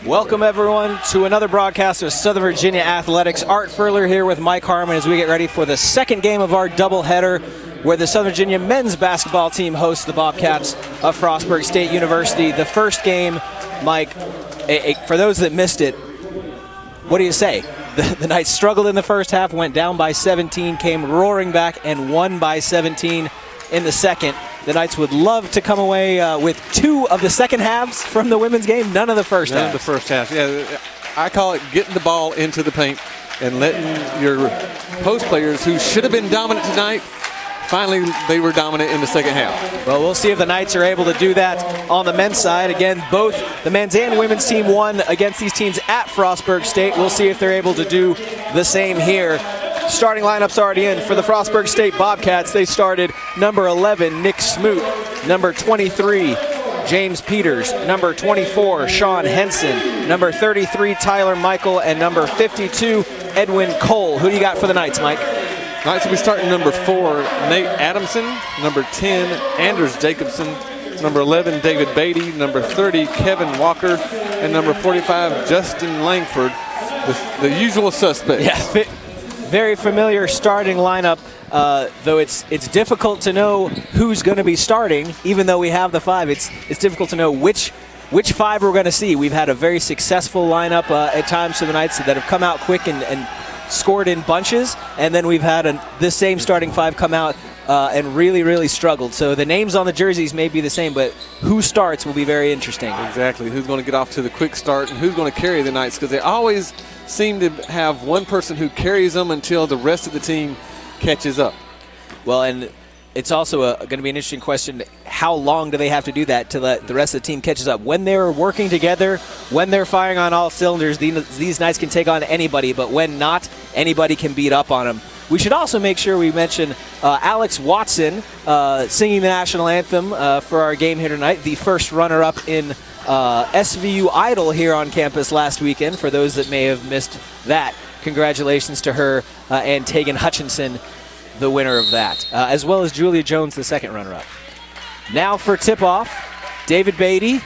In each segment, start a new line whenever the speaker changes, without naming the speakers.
Welcome, everyone, to another broadcast of Southern Virginia Athletics. Art Furler here with Mike Harmon as we get ready for the second game of our doubleheader, where the Southern Virginia men's basketball team hosts the Bobcats of Frostburg State University. The first game, Mike, for those that missed it, what do you say? The Knights struggled in the first half, went down by 17, came roaring back, and won by 17 in the second. The Knights would love to come away with two of the second halves from the women's game, none of the first half.
None of the first half. Yeah, I call it getting the ball into the paint and letting your post players who should have been dominant tonight, finally they were dominant in the second half.
Well, we'll see if the Knights are able to do that on the men's side. Again, both the men's and women's team won against these teams at Frostburg State. We'll see if they're able to do the same here. Starting lineup's already in. For the Frostburg State Bobcats, they started number 11, Nick Smoot, number 23, James Peters, number 24, Sean Henson, number 33, Tyler Michael, and number 52, Edwin Cole. Who do you got for the Knights, Mike?
Knights will be starting number 4, Nate Adamson, number 10, Anders Jacobson, number 11, David Beatty, number 30, Kevin Walker, and number 45, Justin Langford, the usual suspect.
Yeah, very familiar starting lineup, though it's difficult to know who's going to be starting. Even though we have the 5, it's difficult to know which 5 we're going to see. We've had a very successful lineup at times for the Knights that have come out quick and scored in bunches, and then we've had this same starting 5 come out and really struggled. So the names on the jerseys may be the same, but who starts will be very interesting.
Exactly. Who's going to get off to the quick start and who's going to carry the Knights, because they always seem to have one person who carries them until the rest of the team catches up.
Well, and it's also going to be an interesting question. How long do they have to do that till the rest of the team catches up? When they're working together, when they're firing on all cylinders, these Knights can take on anybody, but when not, anybody can beat up on them. We should also make sure we mention Alex Watson singing the national anthem for our game here tonight, the first runner-up in SVU Idol here on campus last weekend, for those that may have missed that. Congratulations to her and Tegan Hutchinson, the winner of that, as well as Julia Jones, the second runner-up. Now for tip-off, David Beatty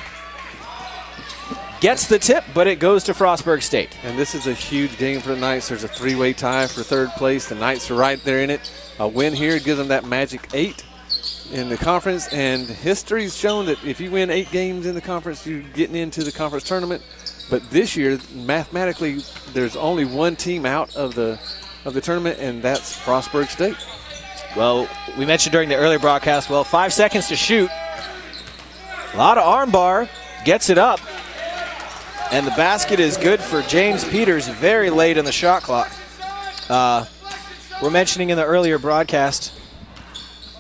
gets the tip, but it goes to Frostburg State.
And this is a huge game for the Knights. There's a 3-way tie for third place. The Knights are right there in it. A win here gives them that magic 8 in the conference, and history's shown that if you win 8 games in the conference, you're getting into the conference tournament. But this year, mathematically, there's only one team out of the tournament, and that's Frostburg State.
Well, we mentioned during the earlier broadcast, 5 seconds to shoot. A lot of arm bar, gets it up. And the basket is good for James Peters very late in the shot clock. We're mentioning in the earlier broadcast,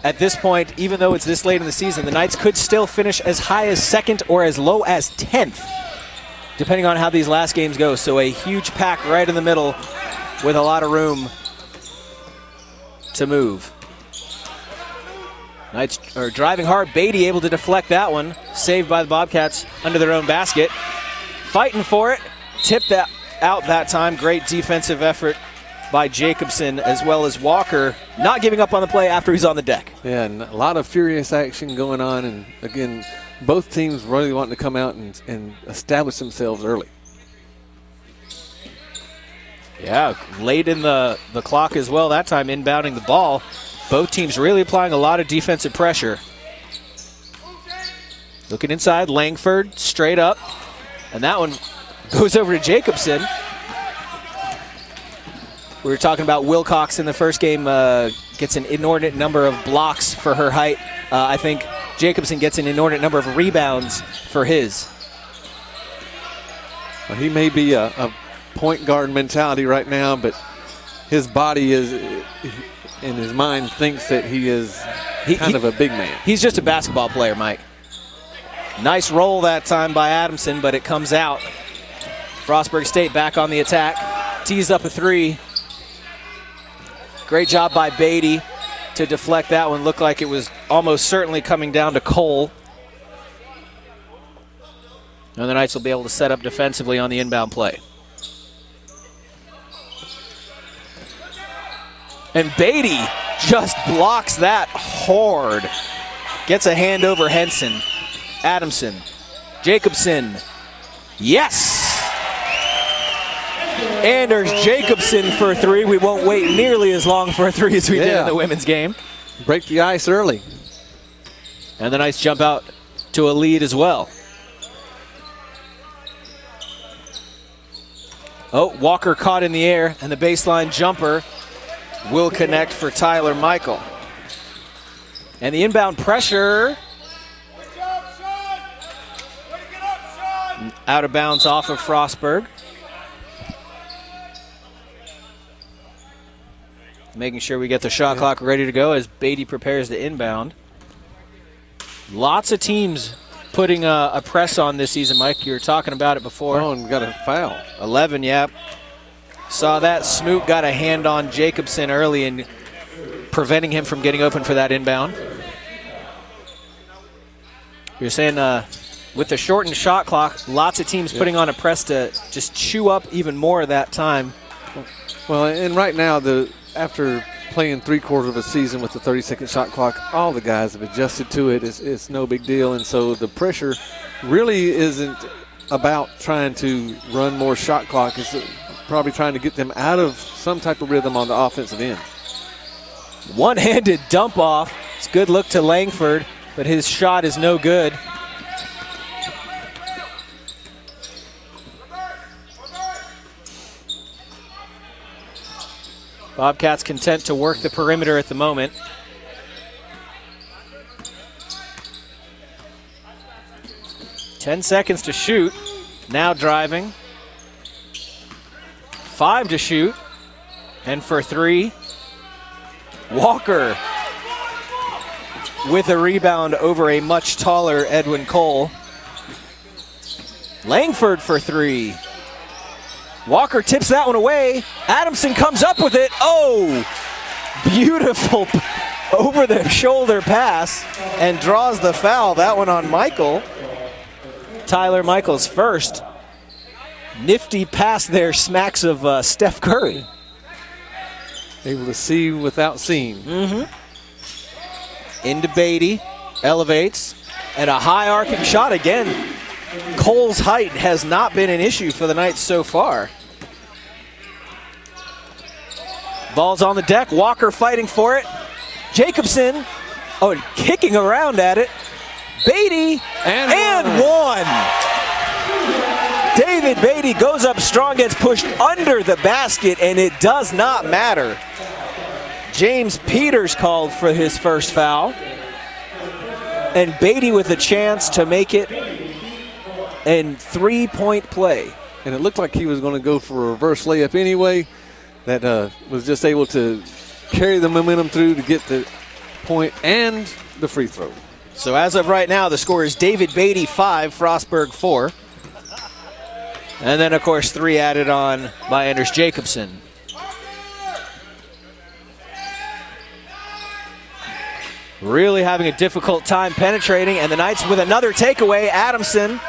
at this point, even though it's this late in the season, the Knights could still finish as high as 2nd or as low as 10th, depending on how these last games go. So a huge pack right in the middle with a lot of room to move. Knights are driving hard. Beatty able to deflect that one. Saved by the Bobcats under their own basket. Fighting for it, tipped that out that time. Great defensive effort by Jacobson as well as Walker, not giving up on the play after he's on the deck.
Yeah, and a lot of furious action going on, and again, both teams really wanting to come out and establish themselves early.
Yeah, late in the clock as well, that time inbounding the ball. Both teams really applying a lot of defensive pressure. Looking inside, Langford straight up. And that one goes over to Jacobson. We were talking about Wilcox in the first game, gets an inordinate number of blocks for her height. I think Jacobson gets an inordinate number of rebounds for his.
Well, he may be a point guard mentality right now, but his body is, in his mind, thinks that he is kind of a big man.
He's just a basketball player, Mike. Nice roll that time by Adamson, but it comes out. Frostburg State back on the attack. Tees up a 3. Great job by Beatty to deflect that one. Looked like it was almost certainly coming down to Cole. And the Knights will be able to set up defensively on the inbound play. And Beatty just blocks that hard. Gets a hand over Henson. Adamson, Jacobson, yes! Anders Jacobson for 3. We won't wait nearly as long for a 3 as we did in the women's game.
Break the ice early.
And the Knights jump out to a lead as well. Oh, Walker caught in the air, and the baseline jumper will connect for Tyler Michael. And the inbound pressure. Out of bounds off of Frostburg. Making sure we get the shot clock ready to go as Beatty prepares to inbound. Lots of teams putting a press on this season, Mike. You were talking about it before.
Oh, and we got a foul.
11, yep. Saw that. Smoot got a hand on Jacobson early and preventing him from getting open for that inbound. You're saying with the shortened shot clock, lots of teams putting on a press to just chew up even more of that time.
Well, and right now, after playing 3/4 of a season with the 30-second shot clock, all the guys have adjusted to it. It's no big deal, and so the pressure really isn't about trying to run more shot clock. It's probably trying to get them out of some type of rhythm on the offensive end.
One-handed dump off. It's a good look to Langford, but his shot is no good. Bobcats content to work the perimeter at the moment. Ten seconds to shoot. Now driving. 5 to shoot. And for 3, Walker with a rebound over a much taller Edwin Cole. Langford for 3. Walker tips that one away. Adamson comes up with it. Oh, beautiful over-the-shoulder pass and draws the foul. That one on Michael. Tyler Michael's first. Nifty pass there, smacks of Steph Curry.
Able to see without seeing.
Into Beatty, elevates, and a high arcing shot again. Cole's height has not been an issue for the Knights so far. Ball's on the deck, Walker fighting for it. Jacobson, kicking around at it. Beatty, and one. David Beatty goes up strong, gets pushed under the basket, and it does not matter. James Peters called for his first foul. And Beatty with a chance to make it in 3-point play.
And it looked like he was going to go for a reverse layup anyway. That was just able to carry the momentum through to get the point and the free throw.
So as of right now, the score is David Beatty 5, Frostburg 4. And then, of course, 3 added on by Anders Jacobson. Really having a difficult time penetrating, and the Knights with another takeaway. Adamson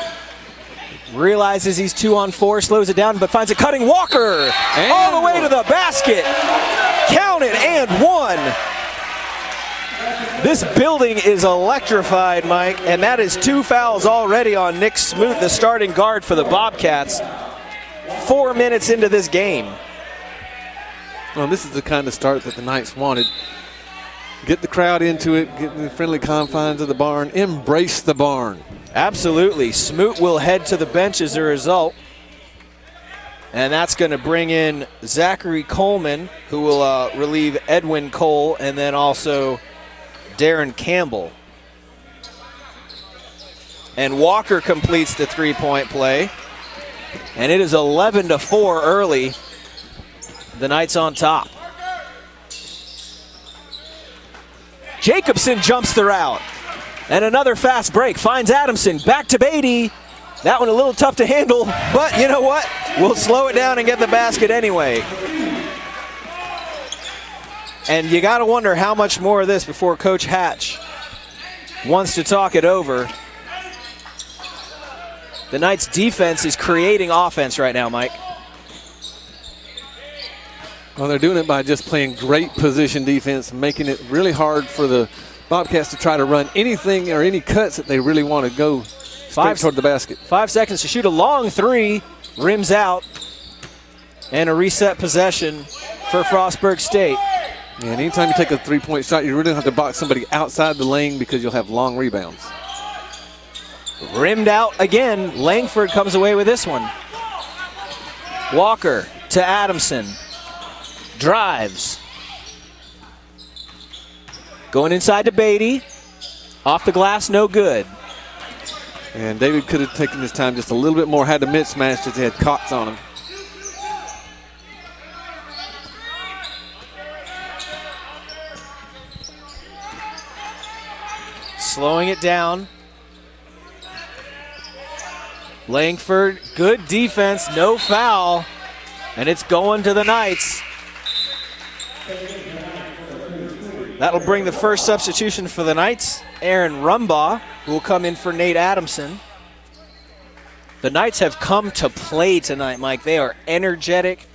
realizes he's 2 on 4, slows it down, but finds a cutting Walker all the way to the basket. Count it, and 1. This building is electrified, Mike, and that is 2 fouls already on Nick Smoot, the starting guard for the Bobcats. 4 minutes into this game.
Well, this is the kind of start that the Knights wanted. Get the crowd into it, get in the friendly confines of the barn, embrace the barn.
Absolutely. Smoot will head to the bench as a result. And that's going to bring in Zachary Coleman, who will relieve Edwin Cole, and then also Darren Campbell. And Walker completes the 3-point play. And it is 11-4 early. The Knights on top. Jacobson jumps the route. And another fast break. Finds Adamson. Back to Beatty. That one a little tough to handle. But you know what? We'll slow it down and get the basket anyway. And you got to wonder how much more of this before Coach Hatch wants to talk it over. The Knights' defense is creating offense right now, Mike.
Well, they're doing it by just playing great position defense, making it really hard for the Bobcats to try to run anything or any cuts that they really want to go straight toward the basket.
5 seconds to shoot a long 3. Rims out. And a reset possession for Frostburg State.
And anytime you take a three-point shot, you really have to box somebody outside the lane because you'll have long rebounds.
Rimmed out again. Langford comes away with this one. Walker to Adamson. Drives. Going inside to Beatty. Off the glass, no good.
And David could have taken his time just a little bit more, had the mismatch as he had Cox on him.
Slowing it down. Langford, good defense, no foul, and it's going to the Knights. That'll bring the first substitution for the Knights, Aaron Rumbaugh, who will come in for Nate Adamson. The Knights have come to play tonight, Mike. They are energetic.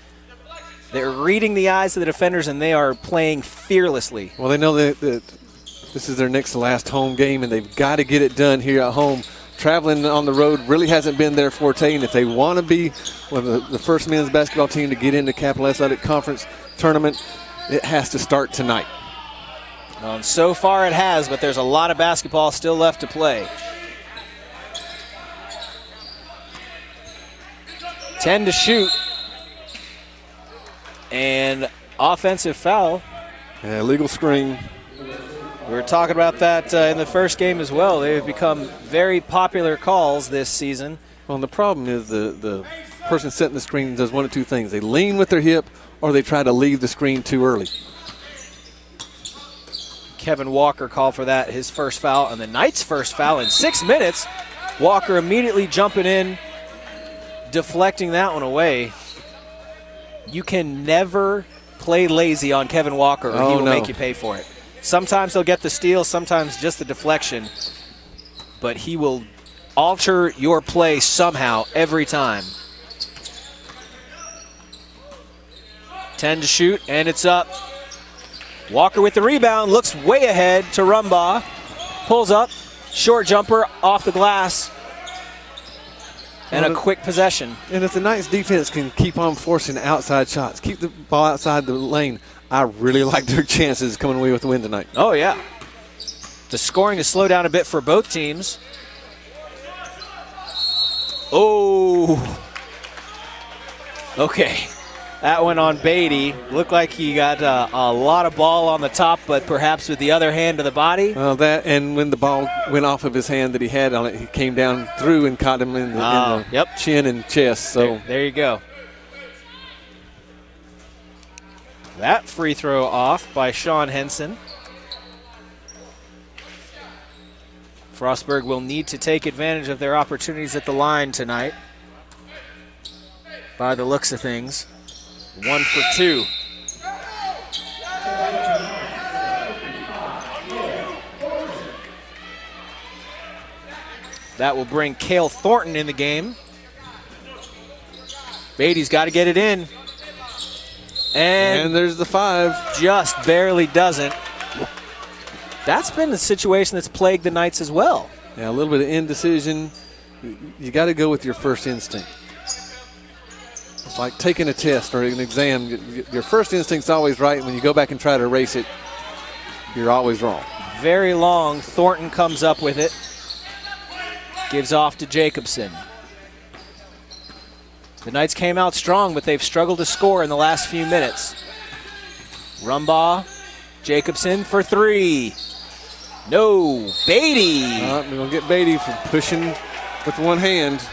They're reading the eyes of the defenders, and they are playing fearlessly.
Well, they know that this is their next to last home game, and they've got to get it done here at home. Traveling on the road really hasn't been their forte, and if they want to be one of the first men's basketball team to get into Capital Athletic Conference tournament, it has to start tonight.
Well, and so far it has, but there's a lot of basketball still left to play. 10 to shoot. And offensive foul.
Yeah, legal screen.
We were talking about that in the first game as well. They've become very popular calls this season.
Well, and the problem is the person setting the screen does one of two things. They lean with their hip or they try to leave the screen too early.
Kevin Walker called for that, his first foul, and the Knights' first foul in 6 minutes. Walker immediately jumping in, deflecting that one away. You can never play lazy on Kevin Walker or he will make you pay for it. Sometimes he'll get the steal, sometimes just the deflection, but he will alter your play somehow every time. 10 to shoot, and it's up. Walker with the rebound, looks way ahead to Rumbaugh. Pulls up, short jumper off the glass, and a quick possession.
And if the Knights defense can keep on forcing outside shots, keep the ball outside the lane, I really like their chances coming away with the win tonight.
Oh, yeah. The scoring has slowed down a bit for both teams. Oh. Okay. That one on Beatty. Looked like he got a lot of ball on the top, but perhaps with the other hand to the body.
Well, that, and when the ball went off of his hand that he had on it, he came down through and caught him in the chin and chest. So
there you go. That free throw off by Sean Henson. Frostburg will need to take advantage of their opportunities at the line tonight, by the looks of things. 1 for 2. That will bring Cale Thornton in the game. Beatty's got to get it in. And
there's the 5.
Just barely doesn't. That's been the situation that's plagued the Knights as well.
Yeah, a little bit of indecision. You got to go with your first instinct. It's like taking a test or an exam. Your first instinct's always right. When you go back and try to erase it, you're always wrong.
Very long. Thornton comes up with it. Gives off to Jacobson. The Knights came out strong, but they've struggled to score in the last few minutes. Rumbaugh, Jacobson for 3. No, Beatty.
We're going to get Beatty for pushing with one hand.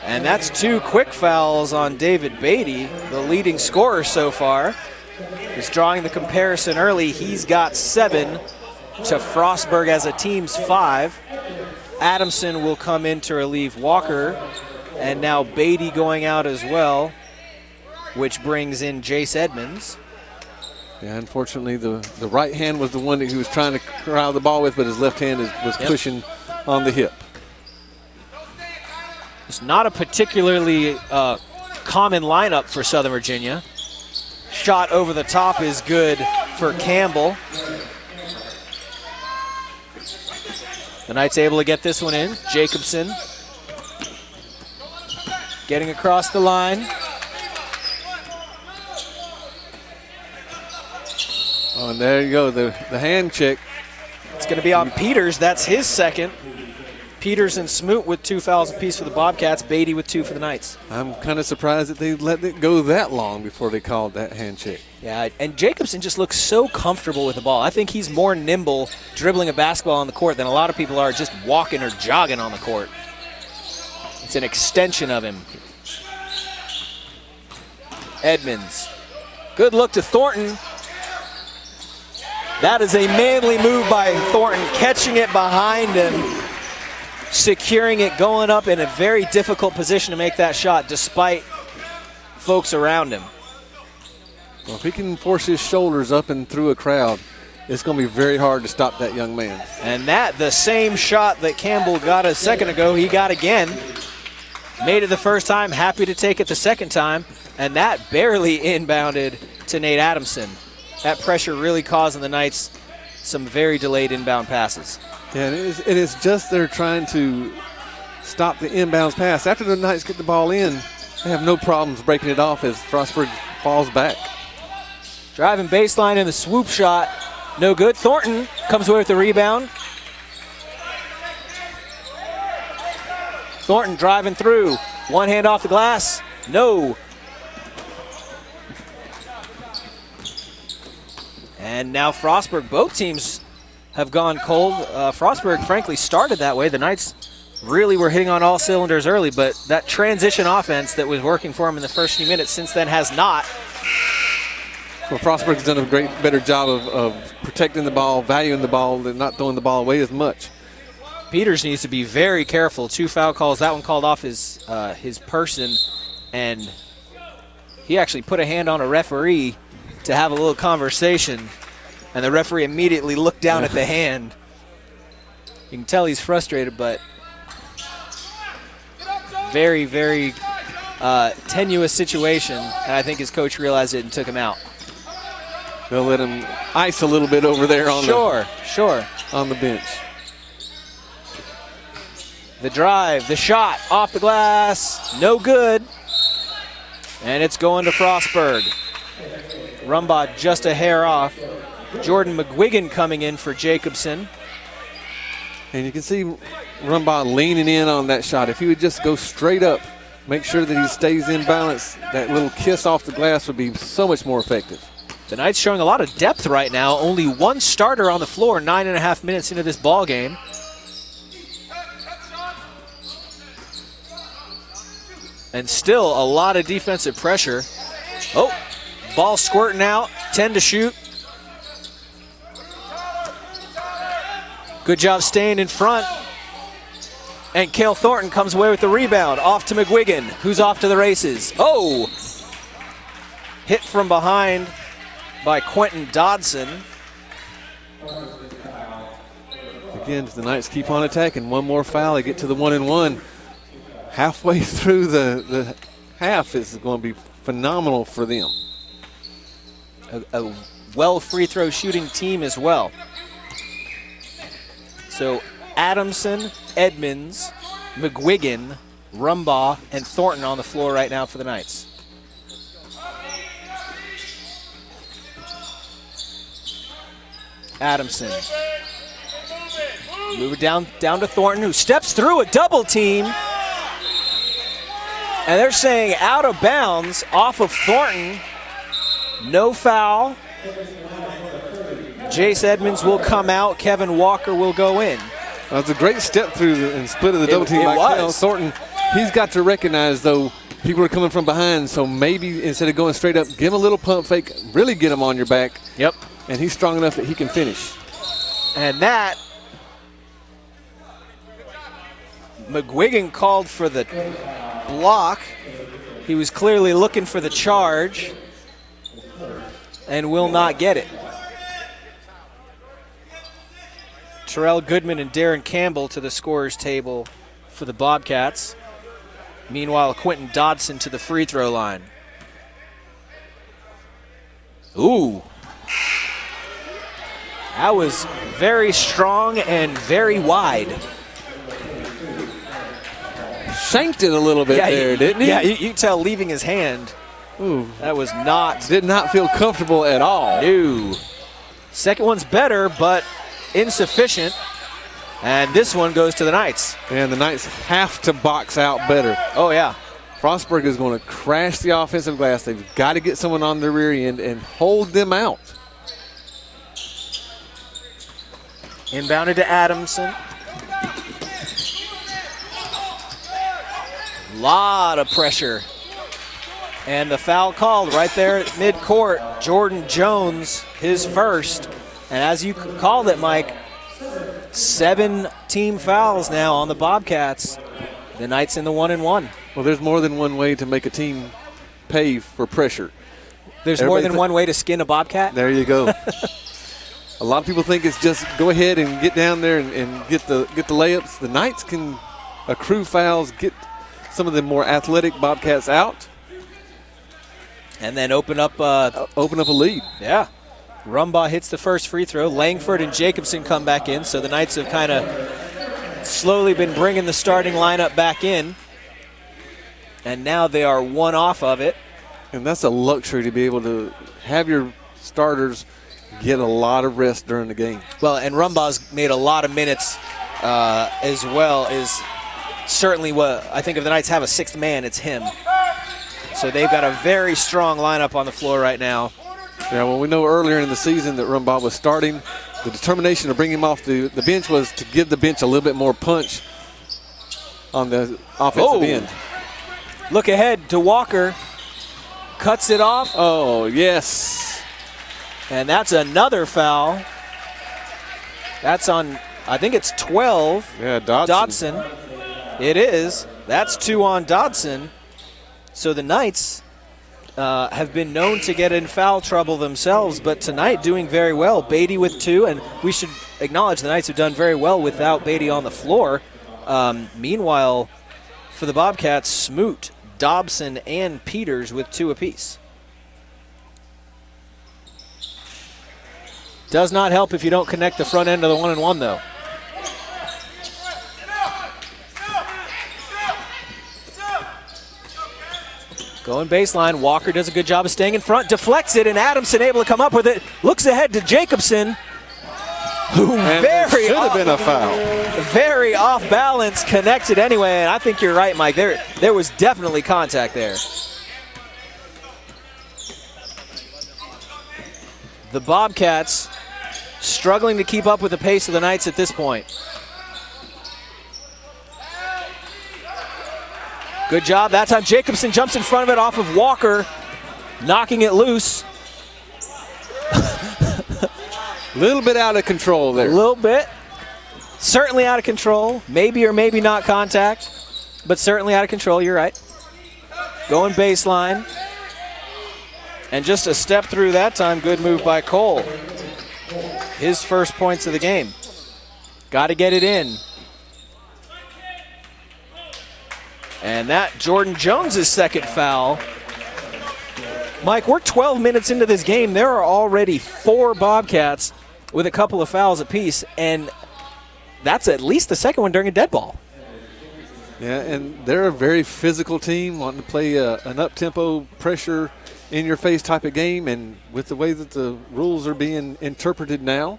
And that's 2 quick fouls on David Beatty, the leading scorer so far. He's drawing the comparison early. He's got 7 to Frostburg as a team's 5. Adamson will come in to relieve Walker. And now Beatty going out as well, which brings in Jace Edmonds.
Yeah, unfortunately, the right hand was the one that he was trying to corral the ball with, but his left hand was pushing on the hip.
It's not a particularly common lineup for Southern Virginia. Shot over the top is good for Campbell. The Knights able to get this one in. Jacobson getting across the line.
Oh, and there you go, the hand check.
It's going to be on Peters. That's his second. Peters and Smoot with 2 fouls apiece for the Bobcats. Beatty with 2 for the Knights.
I'm kind of surprised that they let it go that long before they called that hand check.
Yeah, and Jacobson just looks so comfortable with the ball. I think he's more nimble dribbling a basketball on the court than a lot of people are just walking or jogging on the court. It's an extension of him. Edmonds. Good look to Thornton. That is a manly move by Thornton, catching it behind him, securing it, going up in a very difficult position to make that shot despite folks around him.
Well, if he can force his shoulders up and through a crowd, it's going to be very hard to stop that young man.
And that, the same shot that Campbell got a second ago, he got again. Made it the first time, happy to take it the second time, and that barely inbounded to Nate Adamson. That pressure really causing the Knights some very delayed inbound passes.
Yeah, it is just they're trying to stop the inbounds pass. After the Knights get the ball in, they have no problems breaking it off as Frostburg falls back.
Driving baseline in the swoop shot, no good. Thornton comes away with the rebound. Thornton driving through, one hand off the glass, no. And now Frostburg, both teams have gone cold. Frostburg, frankly, started that way. The Knights really were hitting on all cylinders early, but that transition offense that was working for them in the first few minutes since then has not.
Well, Frostburg's done a better job of protecting the ball, valuing the ball, and not throwing the ball away as much.
Peters needs to be very careful. 2 foul calls. That one called off his person, and he actually put a hand on a referee to have a little conversation, and the referee immediately looked down at the hand. You can tell he's frustrated, but very, very tenuous situation, and I think his coach realized it and took him out.
They'll let him ice a little bit over there on on the bench.
The drive, the shot, off the glass, no good. And it's going to Frostburg. Rumbaugh just a hair off. Jordan McGuigan coming in for Jacobson.
And you can see Rumbaugh leaning in on that shot. If he would just go straight up, make sure that he stays in balance, that little kiss off the glass would be so much more effective.
The Knights showing a lot of depth right now. Only one starter on the floor, 9.5 minutes into this ball game. And still a lot of defensive pressure. Oh, ball squirting out, 10 to shoot. Good job staying in front. And Cale Thornton comes away with the rebound. Off to McGuigan, who's off to the races. Oh! Hit from behind by Quentin Dodson.
Again, the Knights keep on attacking. One more foul, they get to the 1-and-1. Halfway through the half is going to be phenomenal for them.
A well free throw shooting team as well. So Adamson, Edmonds, McGuigan, Rumbaugh, and Thornton on the floor right now for the Knights. Adamson. Move it down to Thornton, who steps through a double team. And they're saying out of bounds off of Thornton. No foul. Jace Edmonds will come out. Kevin Walker will go in.
Well, it's a great step through and split of the double team by Cale Thornton. He's got to recognize, though, people are coming from behind, so maybe instead of going straight up, give him a little pump fake, really get him on your back.
Yep.
And he's strong enough that he can finish.
And that, McGuigan called for the block. He was clearly looking for the charge and will not get it. Terrell Goodman and Darren Campbell to the scorer's table for the Bobcats. Meanwhile, Quentin Dodson to the free throw line. Ooh. That was very strong and very wide.
Shanked it a little bit there, didn't he?
Yeah, you can tell leaving his hand.
Ooh.
That was not.
Did not feel comfortable at all.
No. Second one's better, but insufficient. And this one goes to the Knights.
And the Knights have to box out better.
Oh, yeah.
Frostburg is going to crash the offensive glass. They've got to get someone on the rear end and hold them out.
Inbounded to Adamson. Lot of pressure. And the foul called right there at midcourt. Jordan Jones, his first. And as you called it, Mike, 7 team fouls now on the Bobcats. The Knights in the 1-1.
Well, there's more than one way to make a team pay for pressure.
There's more than one way to skin a Bobcat?
There you go. A lot of people think it's just go ahead and get down there and get the layups. The Knights can accrue fouls, get some of the more athletic Bobcats out.
And then open up a
lead.
Yeah. Rumbaugh hits the first free throw. Langford and Jacobson come back in, so the Knights have kind of slowly been bringing the starting lineup back in. And now they are one off of it.
And that's a luxury to be able to have your starters get a lot of rest during the game.
Well, and Rumbaugh's made a lot of minutes as well. Is certainly what I think if the Knights have a sixth man, it's him. So they've got a very strong lineup on the floor right now.
Yeah, well, we know earlier in the season that Rumbaugh was starting. The determination to bring him off the bench was to give the bench a little bit more punch on the offensive end.
Look ahead to Walker. Cuts it off.
Oh, yes.
And that's another foul. That's on, I think it's 12.
Yeah, Dodson.
It is. That's 2 on Dodson. So the Knights have been known to get in foul trouble themselves, but tonight doing very well. Beatty with 2, and we should acknowledge the Knights have done very well without Beatty on the floor. Meanwhile, for the Bobcats, Smoot, Dobson, and Peters with 2 apiece. Does not help if you don't connect the front end of the 1-and-1, though. Going baseline, Walker does a good job of staying in front, deflects it, and Adamson able to come up with it. Looks ahead to Jacobson, who should have been a foul. Very off balance, connected anyway, and I think you're right, Mike. There was definitely contact there. The Bobcats struggling to keep up with the pace of the Knights at this point. Good job. That time Jacobson jumps in front of it off of Walker, knocking it loose.
A little bit out of control there.
A little bit. Certainly out of control. Maybe or maybe not contact, but certainly out of control. You're right. Going baseline. And just a step through that time. Good move by Cole. His first points of the game. Got to get it in. And that Jordan Jones' second foul. Mike, we're 12 minutes into this game. There are already 4 Bobcats with a couple of fouls apiece, and that's at least the second one during a dead ball.
Yeah, and they're a very physical team, wanting to play an up-tempo, pressure, in-your-face type of game, and with the way that the rules are being interpreted now,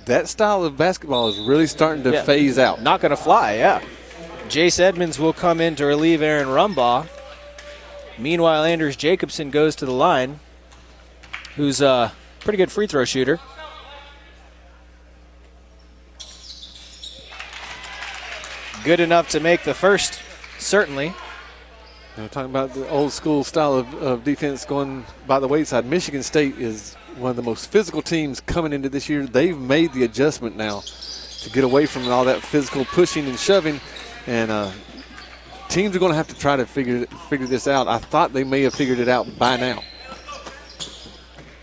that style of basketball is really starting to phase out.
Not going to fly, yeah. Jace Edmonds will come in to relieve Aaron Rumbaugh. Meanwhile, Anders Jacobson goes to the line, who's a pretty good free throw shooter. Good enough to make the first, certainly.
Talking about the old school style of defense going by the wayside. Michigan State is one of the most physical teams coming into this year. They've made the adjustment now to get away from all that physical pushing and shoving. And teams are going to have to try to figure this out. I thought they may have figured it out by now.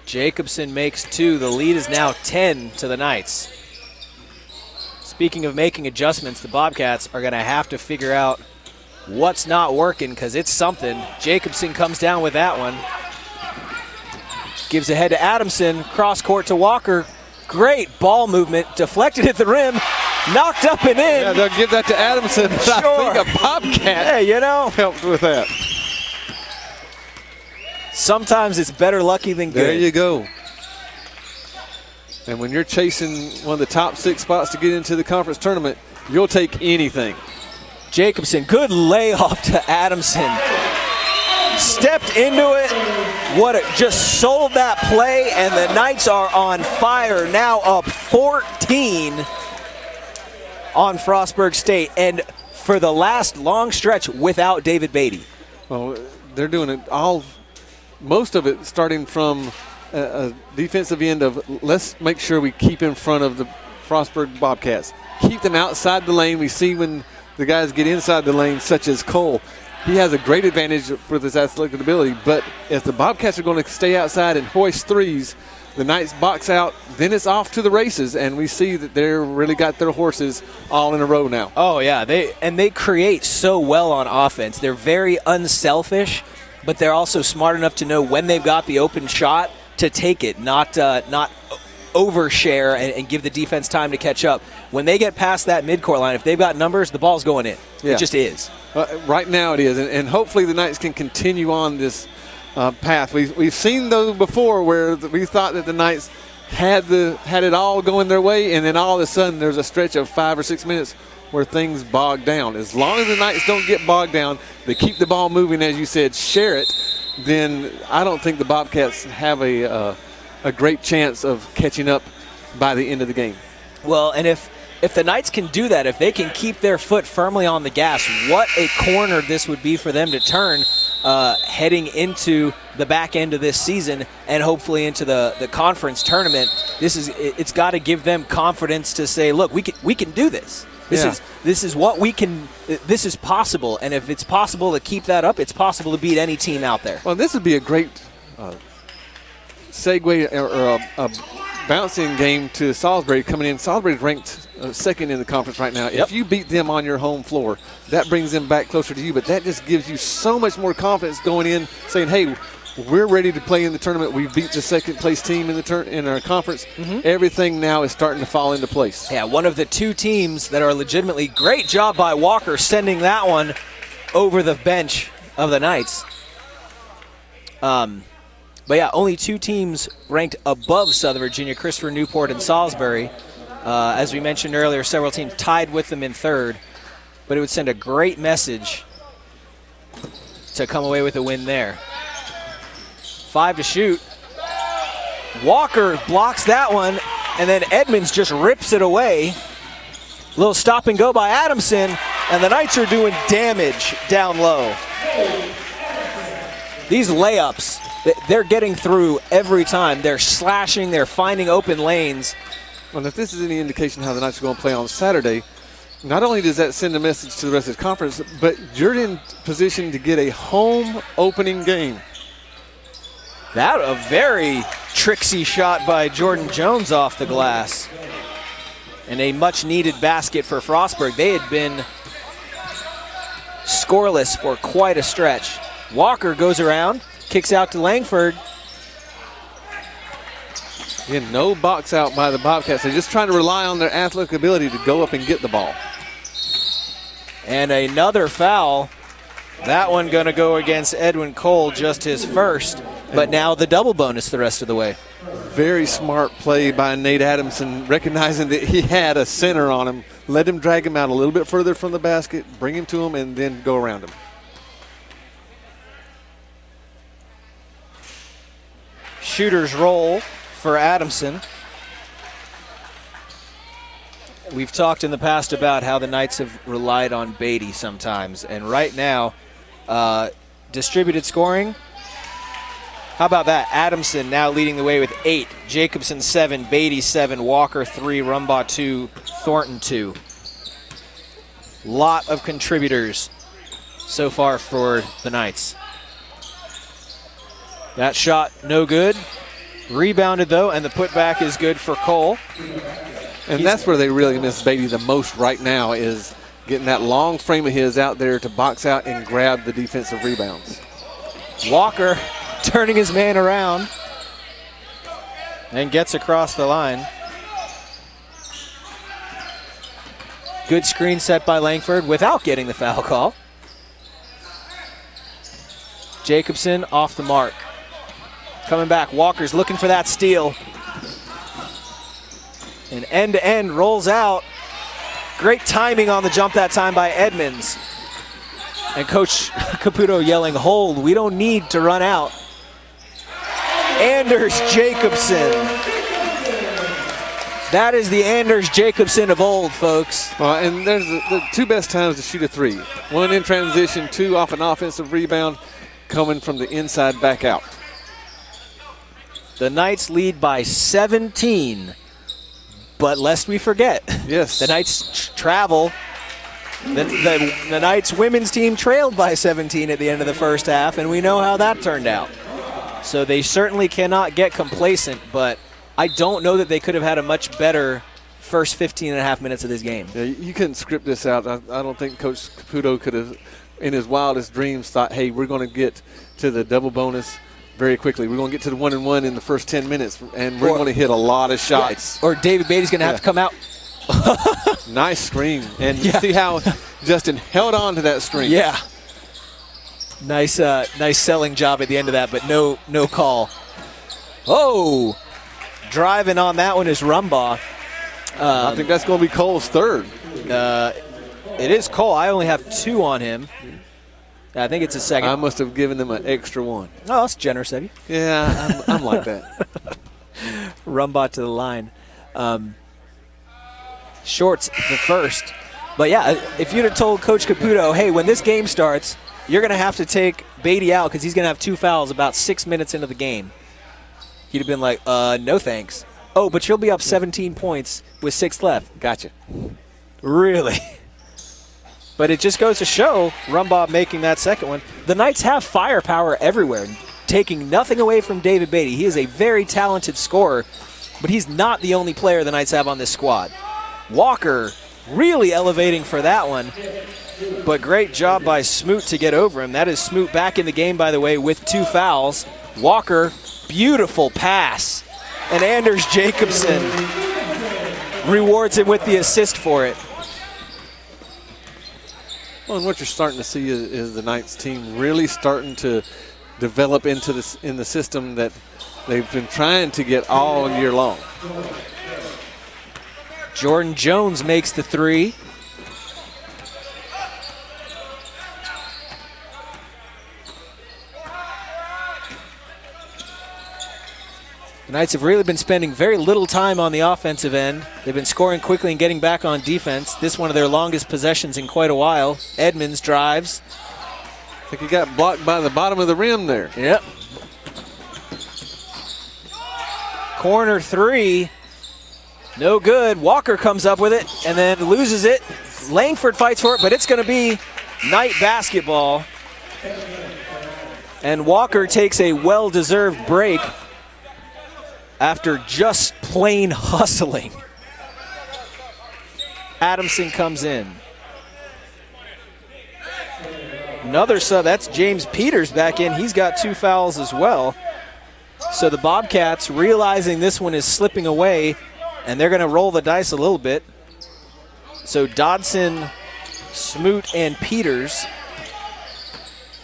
Jacobson makes 2. The lead is now 10 to the Knights. Speaking of making adjustments, the Bobcats are going to have to figure out what's not working because it's something. Jacobson comes down with that one. Gives ahead to Adamson. Cross court to Walker. Great ball movement. Deflected at the rim. Knocked up and in.
Yeah, they'll give that to Adamson.
Sure.
I think a Bobcat helped with that.
Sometimes it's better lucky than good.
There you go. And when you're chasing one of the top 6 spots to get into the conference tournament, you'll take anything.
Jacobson, good layoff to Adamson. Stepped into it. Just sold that play, and the Knights are on fire. Now up 14 on Frostburg State, and for the last long stretch without David Beatty.
Well, they're doing it all, most of it starting from a defensive end of let's make sure we keep in front of the Frostburg Bobcats. Keep them outside the lane. We see when the guys get inside the lane, such as Cole, he has a great advantage with his athletic ability, but if the Bobcats are going to stay outside and hoist threes, the Knights box out, then it's off to the races, and we see that they're really got their horses all in a row now.
Oh, yeah, they create so well on offense. They're very unselfish, but they're also smart enough to know when they've got the open shot to take it, not overshare and give the defense time to catch up. When they get past that midcourt line, if they've got numbers, the ball's going in. Yeah. It just is.
Right now it is, and hopefully the Knights can continue on this path. We've seen those before where we thought that the Knights had it all going their way, and then all of a sudden there's a stretch of 5 or 6 minutes where things bog down. As long as the Knights don't get bogged down, they keep the ball moving, as you said, share it, then I don't think the Bobcats have a great chance of catching up by the end of the game.
Well, and if the Knights can do that, if they can keep their foot firmly on the gas, what a corner this would be for them to turn heading into the back end of this season and hopefully into the conference tournament. It's got to give them confidence to say, look, we can do this. This is what we can. This is possible, and if it's possible to keep that up, it's possible to beat any team out there.
Well, this would be a great segue or a bouncing game to Salisbury coming in. Salisbury's ranked second in the conference right now.
Yep.
If you beat them on your home floor, that brings them back closer to you, but that just gives you so much more confidence going in, saying, hey, we're ready to play in the tournament. We beat the second place team in our conference. Mm-hmm. Everything now is starting to fall into place.
Yeah, one of the 2 teams that are legitimately, great job by Walker sending that one over the bench of the Knights. But yeah, only 2 teams ranked above Southern Virginia, Christopher Newport and Salisbury. As we mentioned earlier, several teams tied with them in 3rd, but it would send a great message to come away with a win there. 5 to shoot. Walker blocks that one, and then Edmonds just rips it away. Little stop and go by Adamson, and the Knights are doing damage down low. These layups, they're getting through every time. They're slashing, they're finding open lanes.
Well, if this is any indication how the Knights are going to play on Saturday, not only does that send a message to the rest of the conference, but you're in position to get a home opening game.
That a very tricksy shot by Jordan Jones off the glass. And a much-needed basket for Frostburg. They had been scoreless for quite a stretch. Walker goes around, kicks out to Langford.
Again, no box out by the Bobcats. They're just trying to rely on their athletic ability to go up and get the ball.
And another foul. That one going to go against Edwin Cole, just his first. But now the double bonus the rest of the way.
Very smart play by Nate Adamson, recognizing that he had a center on him. Let him drag him out a little bit further from the basket, bring him to him, and then go around him.
Shooter's roll for Adamson. We've talked in the past about how the Knights have relied on Beatty sometimes, and right now, distributed scoring. How about that? Adamson now leading the way with 8. Jacobson 7, Beatty 7, Walker 3, Rumbaugh 2, Thornton 2. Lot of contributors so far for the Knights. That shot no good. Rebounded though, and the putback is good for Cole.
And that's where they really miss Beatty the most right now, is getting that long frame of his out there to box out and grab the defensive rebounds.
Walker turning his man around and gets across the line. Good screen set by Langford without getting the foul call. Jacobson off the mark. Coming back, Walker's looking for that steal. And end-to-end rolls out. Great timing on the jump that time by Edmonds. And Coach Caputo yelling, hold, we don't need to run out. Anders Jacobson. That is the Anders Jacobson of old, folks.
Well, and there's the two best times to shoot a three. One in transition, two off an offensive rebound, coming from the inside back out.
The Knights lead by 17. But lest we forget,
yes,
the Knights travel. The Knights women's team trailed by 17 at the end of the first half, and we know how that turned out. So they certainly cannot get complacent, but I don't know that they could have had a much better first 15 and a half minutes of this game.
Yeah, you couldn't script this out. I don't think Coach Caputo could have, in his wildest dreams, thought, hey, we're going to get to the double bonus very quickly. We're going to get to the 1-and-1 in the first 10 minutes, and we're going to hit a lot of shots.
Or David Beatty's going to have to come out.
Nice screen. And you see how Justin held on to that screen.
Yeah. Nice selling job at the end of that, but no call. Oh, driving on that one is Rumbaugh.
I think that's going to be Cole's third.
It is Cole. I only have 2 on him. I think it's a second.
I must have given them an extra 1.
Oh, that's generous of you.
Yeah, I'm like that.
Rumbaugh to the line. Shorts the first. But, yeah, if you'd have told Coach Caputo, hey, when this game starts, you're going to have to take Beatty out because he's going to have 2 fouls about 6 minutes into the game, he'd have been like, no thanks. Oh, but you'll be up 17 points with 6 left.
Gotcha.
Really? But it just goes to show Rumbaugh making that second one. The Knights have firepower everywhere, taking nothing away from David Beatty. He is a very talented scorer, but he's not the only player the Knights have on this squad. Walker really elevating for that one, but great job by Smoot to get over him. That is Smoot back in the game, by the way, with 2 fouls. Walker, beautiful pass. And Anders Jacobson rewards him with the assist for it.
Well, and what you're starting to see is the Knights team really starting to develop into this in the system that they've been trying to get all year long.
Jordan Jones makes the 3. The Knights have really been spending very little time on the offensive end. They've been scoring quickly and getting back on defense. This one of their longest possessions in quite a while. Edmonds drives.
I think he got blocked by the bottom of the rim there.
Yep. Corner 3. No good. Walker comes up with it and then loses it. Langford fights for it, but it's going to be Knight basketball. And Walker takes a well-deserved break after just plain hustling. Adamson comes in. Another sub, that's James Peters back in. He's got 2 fouls as well. So the Bobcats realizing this one is slipping away, and they're going to roll the dice a little bit. So Dodson, Smoot, and Peters.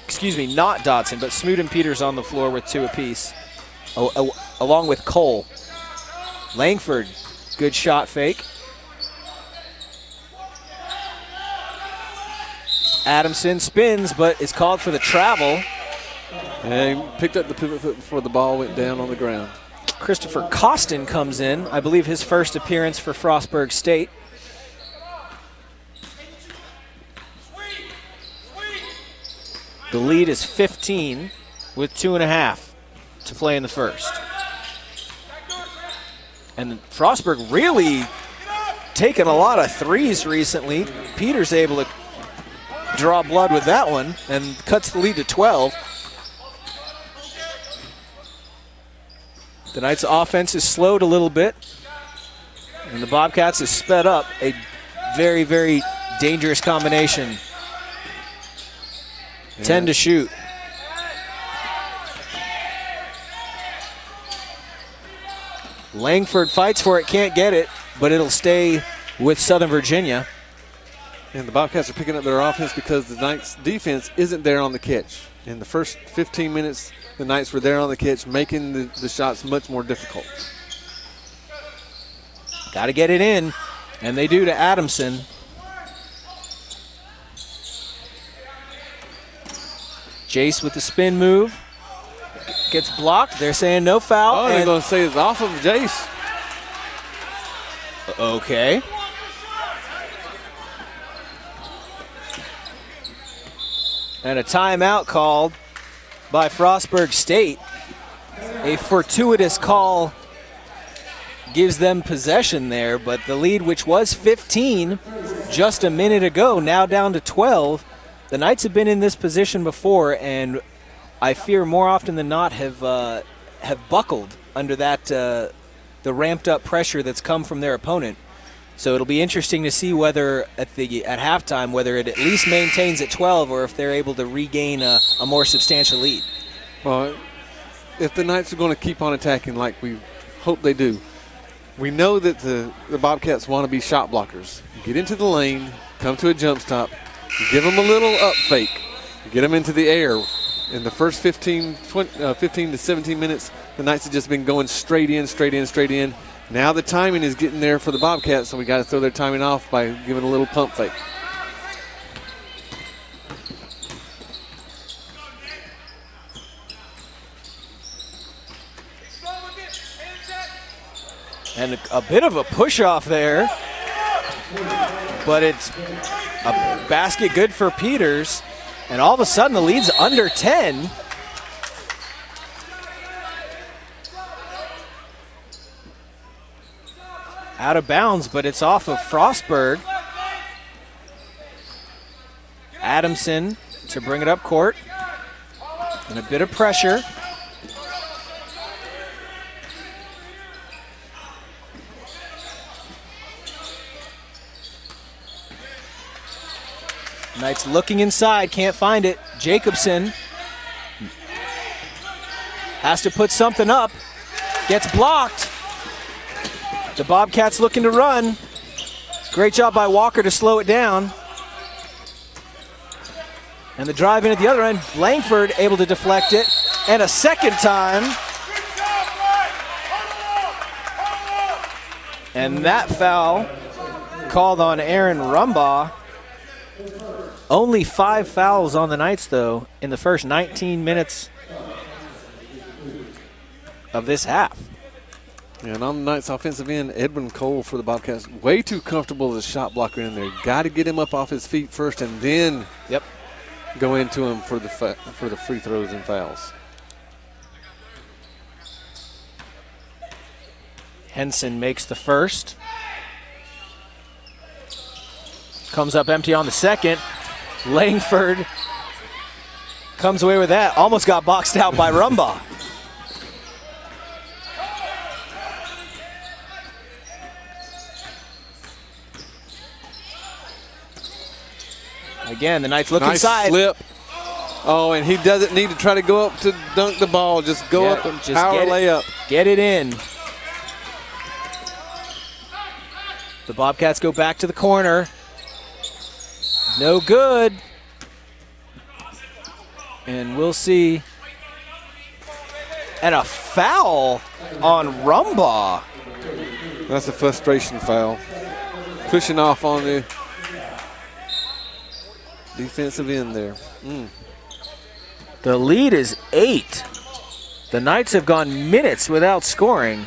Excuse me, not Dodson, but Smoot and Peters on the floor with 2 apiece, along with Cole. Langford, good shot fake. Adamson spins, but is called for the travel.
And he picked up the pivot foot before the ball went down on the ground.
Christopher Costin comes in. I believe his first appearance for Frostburg State. The lead is 15 with 2.5 to play in the first. And Frostburg really taken a lot of threes recently. Peters able to draw blood with that one and cuts the lead to 12. The Knights' offense is slowed a little bit, and the Bobcats is sped up. A very, very dangerous combination. Yeah. 10 to shoot. Langford fights for it, can't get it, but it'll stay with Southern Virginia.
And the Bobcats are picking up their offense because the Knights' defense isn't there on the catch. In the first 15 minutes, the Knights were there on the catch, making the shots much more difficult.
Got to get it in, and they do to Adamson. Jace with the spin move. Gets blocked. They're saying no foul.
Oh, they're going to say it's off of Jace.
Okay. And a timeout called by Frostburg State. A fortuitous call gives them possession there, but the lead, which was 15 just a minute ago, now down to 12. The Knights have been in this position before, and I fear more often than not have buckled under that the ramped up pressure that's come from their opponent. So it'll be interesting to see whether at halftime whether it at least maintains at 12 or if they're able to regain a more substantial lead.
Well, if the Knights are going to keep on attacking like we hope they do, we know that the Bobcats want to be shot blockers. Get into the lane, come to a jump stop, give them a little up fake, get them into the air. In the first 15 to 17 minutes, the Knights have just been going straight in, straight in, straight in. Now the timing is getting there for the Bobcats, so we got to throw their timing off by giving a little pump fake.
And a bit of a push-off there, but it's a basket good for Peters. And all of a sudden, the lead's under 10. Out of bounds, but it's off of Frostburg. Adamson to bring it up court. And a bit of pressure. Knights looking inside, can't find it. Jacobson has to put something up. Gets blocked. The Bobcats looking to run. Great job by Walker to slow it down. And the drive in at the other end, Langford able to deflect it. And a second time. And that foul called on Aaron Rumbaugh. Only 5 fouls on the Knights, though, in the first 19 minutes of this half.
And on the Knights' offensive end, Edwin Cole for the Bobcats, way too comfortable as a shot blocker in there. Got to get him up off his feet first and then go into him for the free throws and fouls.
Henson makes the first. Comes up empty on the second. Langford comes away with that. Almost got boxed out by Rumbaugh. Again, the Knights look inside.
Slip. Oh, and he doesn't need to try to go up to dunk the ball. Just go up and power layup.
Get it in. The Bobcats go back to the corner. No good. And we'll see. And a foul on Rumbaugh.
That's a frustration foul. Pushing off on the defensive end there.
The lead is 8. The Knights have gone minutes without scoring.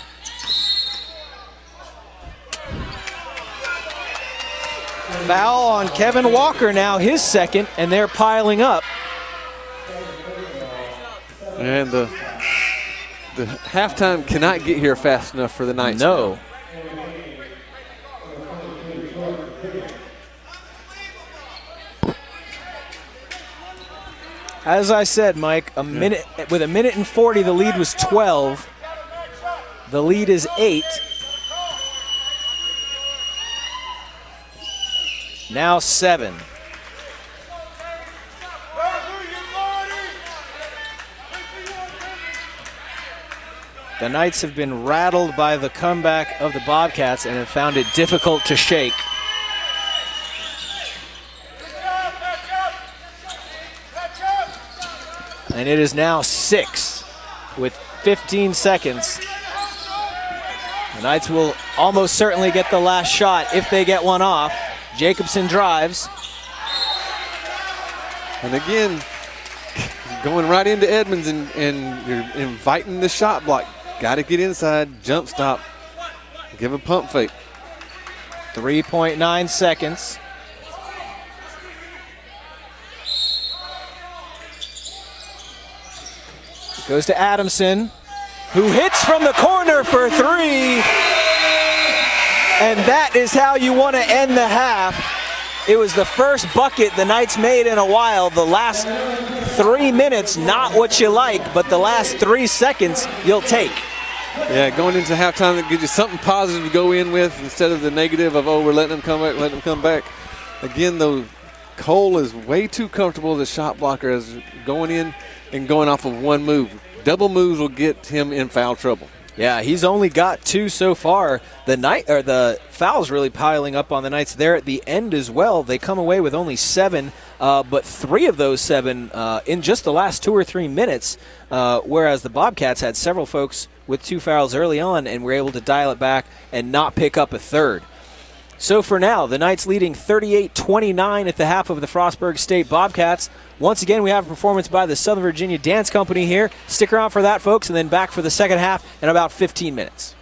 Foul on Kevin Walker now, his second, and they're piling up.
And the halftime cannot get here fast enough for the Knights.
No.
Now.
As I said, Mike, with a minute and 40, the lead was 12. The lead is 8. Now 7. The Knights have been rattled by the comeback of the Bobcats and have found it difficult to shake. And it is now 6 with 15 seconds The Knights will almost certainly get the last shot if they get one off. Jacobson drives.
And again, going right into Edmonds and you're inviting the shot block. Got to get inside, jump stop, give a pump fake.
3.9 seconds. Goes to Adamson, who hits from the corner for three. And that is how you want to end the half. It was the first bucket the Knights made in a while. The last 3 minutes, not what you like, but the last 3 seconds, you'll take.
Yeah, going into halftime, that gives you something positive to go in with instead of the negative of, oh, we're letting them come back, Again, though, Cole is way too comfortable as a shot blocker as going in and going off of one move. Double moves will get him in foul trouble.
Yeah, he's only got 2 so far. The fouls really piling up on the Knights there at the end as well. They come away with only 7, but 3 of those 7 in just the last 2 or 3 minutes, whereas the Bobcats had several folks with 2 fouls early on and were able to dial it back and not pick up a third. So for now, the Knights leading 38-29 at the half of the Frostburg State Bobcats. Once again, we have a performance by the Southern Virginia Dance Company here. Stick around for that, folks, and then back for the second half in about 15 minutes.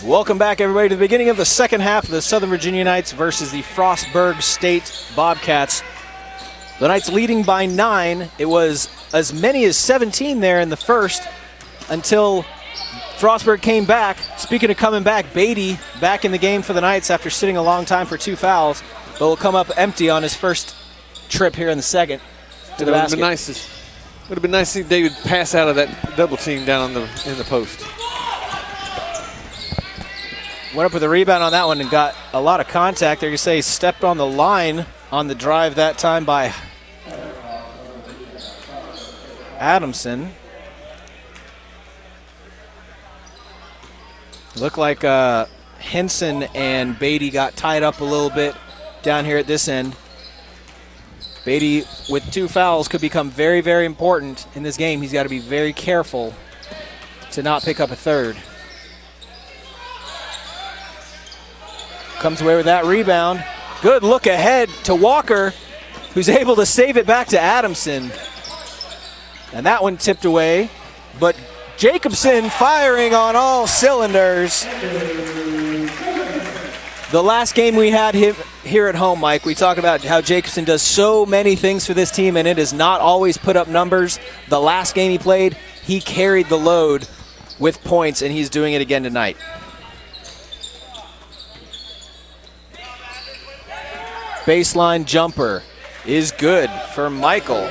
Welcome back, everybody, to the beginning of the second half of the Southern Virginia Knights versus the Frostburg State Bobcats. The Knights leading by 9. It was as many as 17 there in the first until Frostburg came back. Speaking of coming back, Beatty back in the game for the Knights after sitting a long time for 2 fouls, but will come up empty on his first trip here in the second to the basket.
Would have been nice to see David pass out of that double team down in the post.
Went up with a rebound on that one and got a lot of contact there. You say stepped on the line on the drive that time by Adamson. Looked like Henson and Beatty got tied up a little bit down here at this end. Beatty with 2 fouls could become very, very important in this game. He's got to be very careful to not pick up a third. Comes away with that rebound. Good look ahead to Walker, who's able to save it back to Adamson. And that one tipped away, but Jacobson firing on all cylinders. The last game we had him here at home, Mike, we talk about how Jacobson does so many things for this team, and it has not always put up numbers. The last game he played, he carried the load with points, and he's doing it again tonight. Baseline jumper is good for Michael.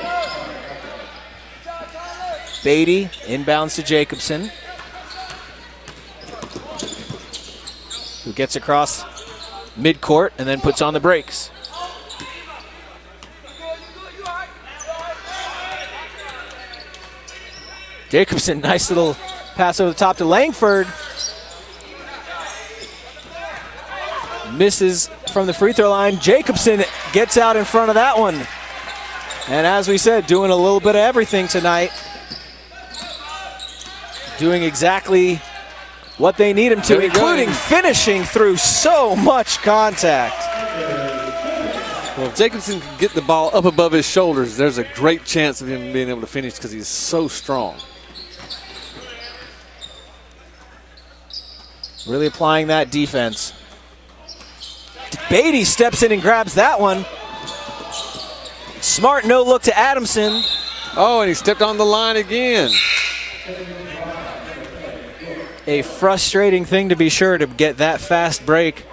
Beatty inbounds to Jacobson, who gets across midcourt and then puts on the brakes. Jacobson, nice little pass over the top to Langford. Misses from the free throw line. Jacobson gets out in front of that one. And as we said, doing a little bit of everything tonight. Doing exactly what they need him to, including finishing through so much contact.
Well, if Jacobson can get the ball up above his shoulders, there's a great chance of him being able to finish because he's so strong.
Really applying that defense. Beatty steps in and grabs that one. Smart no look to Adamson.
Oh, and he stepped on the line again.
A frustrating thing to be sure, to get that fast break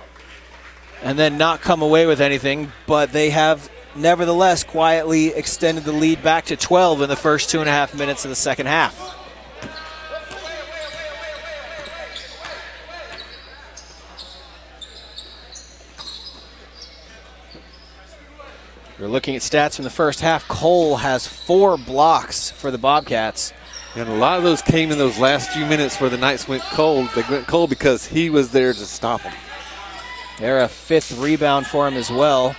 and then not come away with anything, but they have nevertheless quietly extended the lead back to 12 in the first 2.5 minutes of the second half. We're looking at stats from the first half. Cole has 4 blocks for the Bobcats.
And a lot of those came in those last few minutes where the Knights went cold. They went cold because he was there to stop them.
They're a 5th rebound for him as well.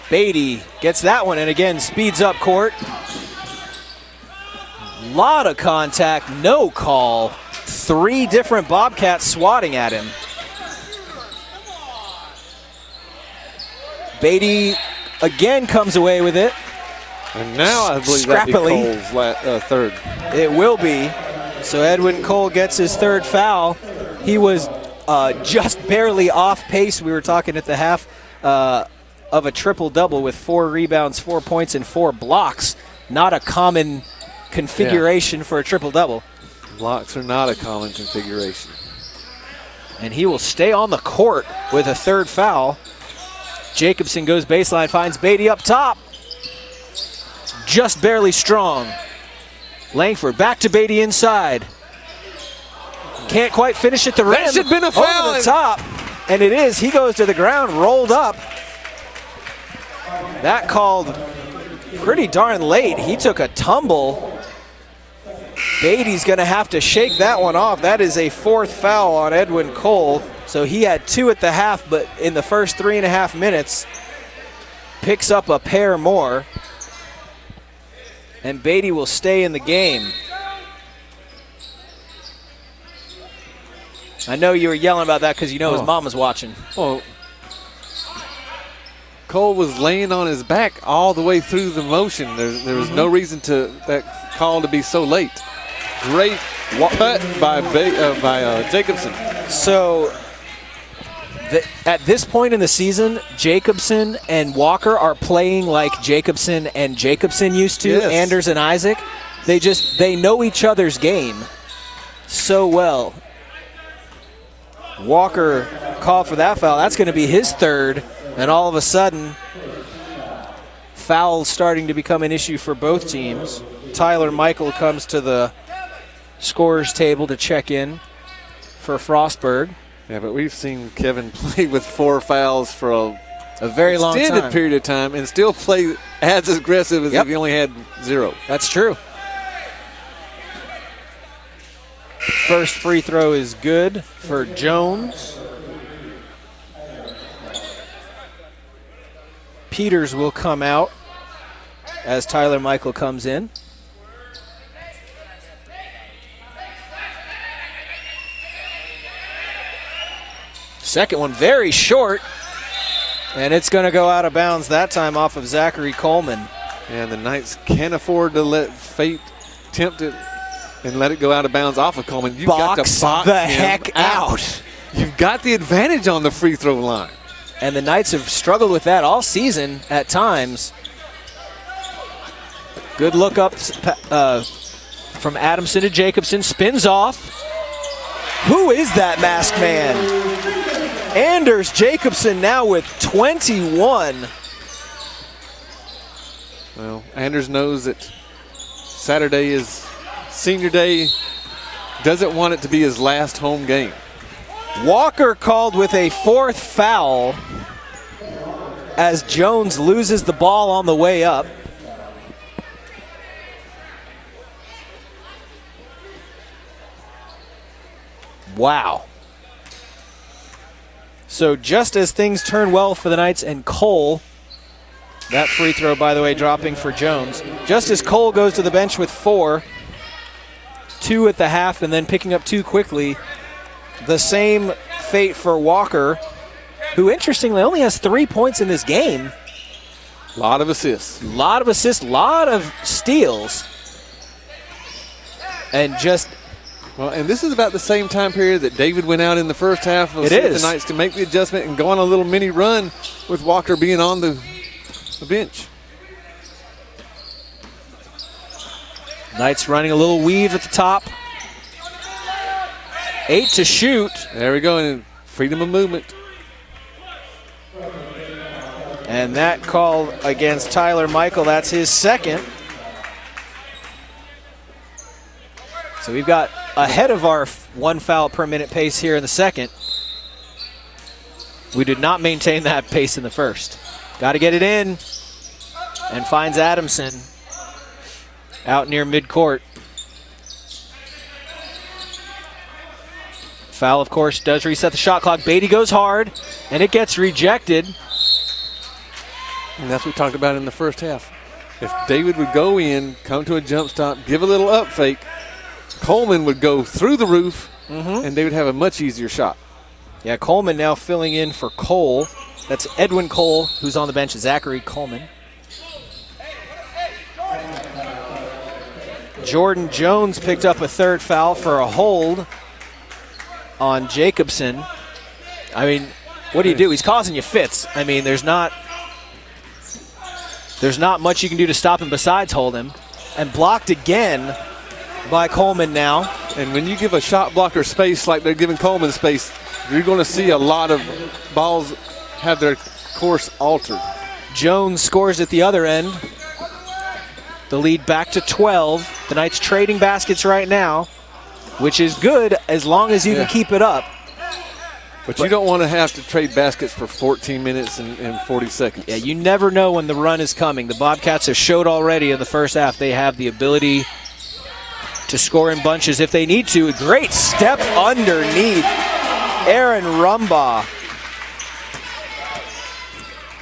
Beatty gets that one and again speeds up court. Lot of contact, no call. 3 different Bobcats swatting at him. Beatty again comes away with it.
And now I believe that Cole's third.
It will be. So Edwin Cole gets his 3rd foul. He was just barely off pace. We were talking at the half of a triple-double with 4 rebounds, 4 points, and 4 blocks. Not a common configuration for a triple-double.
Blocks are not a common configuration.
And he will stay on the court with a 3rd foul. Jacobson goes baseline, finds Beatty up top. Just barely strong. Langford back to Beatty inside. Can't quite finish at the rim.
That should have been a foul.
Over the top. And it is. He goes to the ground, rolled up. That called pretty darn late. He took a tumble. Beatty's going to have to shake that one off. That is a 4th foul on Edwin Cole. So he had 2 at the half, but in the first 3.5 minutes, picks up a pair more. And Beatty will stay in the game. I know you were yelling about that because you know his mom was watching.
Well, Cole was laying on his back all the way through the motion. There was no reason to that call to be so late. Great cut by Jacobson.
So at this point in the season, Jacobson and Walker are playing like Jacobson and Jacobson used to,
Yes.
Anders and Isaac. They know each other's game so well. Walker called for that foul. That's going to be his third, and all of a sudden, fouls starting to become an issue for both teams. Tyler Michael comes to the scorer's table to check in for Frostburg.
Yeah, but we've seen Kevin play with 4 fouls for
A very long
extended
time.
period of time and still play as aggressive as
Yep.
if he only had 0.
That's true. First free throw is good for Jones. Peters will come out as Tyler Michael comes in. Second one very short, and it's going to go out of bounds that time off of Zachary Coleman.
And the Knights can't afford to let fate tempt it and let it go out of bounds off of Coleman. You've got
Box
to box
the
him
heck out.
You've got the advantage on the free throw line.
And the Knights have struggled with that all season at times. Good look up from Adamson to Jacobson. Spins off. Who is that masked man? Anders Jacobson now with 21.
Well, Anders knows that Saturday is senior day. Doesn't want it to be his last home game.
Walker called with a 4th foul as Jones loses the ball on the way up. Wow. So just as things turn well for the Knights and Cole, that free throw, by the way, dropping for Jones. Just as Cole goes to the bench with 4, 2 at the half, and then picking up 2 quickly, the same fate for Walker, who interestingly only has 3 points in this game.
A lot of assists.
Lot of assists, lot of steals. And just
Well, and this is about the same time period that David went out in the first half. We'll
It
see if
is.
the Knights can make the adjustment and go on a little mini run with Walker being on the bench.
Knights running a little weave at the top. 8 to shoot.
There we go, and freedom of movement.
And that call against Tyler Michael, that's his second. So we've got ahead of our 1 foul per minute pace here in the second. We did not maintain that pace in the first. Got to get it in. And finds Adamson out near midcourt. Foul, of course, does reset the shot clock. Beatty goes hard, and it gets rejected.
And that's what we talked about in the first half. If David would go in, come to a jump stop, give a little up fake, Coleman would go through the roof, and they would have a much easier shot.
Yeah, Coleman now filling in for Cole. That's Edwin Cole, who's on the bench, Zachary Coleman. Jordan Jones picked up a 3rd foul for a hold on Jacobson. I mean, what do you do? He's causing you fits. I mean, there's not much you can do to stop him besides hold him. And blocked again by Coleman now.
And when you give a shot blocker space like they're giving Coleman space, you're going to see a lot of balls have their course altered.
Jones scores at the other end. The lead back to 12. The Knights trading baskets right now, which is good as long as you can keep it up.
But you don't want to have to trade baskets for 14 minutes and 40 seconds.
Yeah, you never know when the run is coming. The Bobcats have showed already in the first half they have the ability to score in bunches if they need to. A great step underneath Aaron Rumbaugh.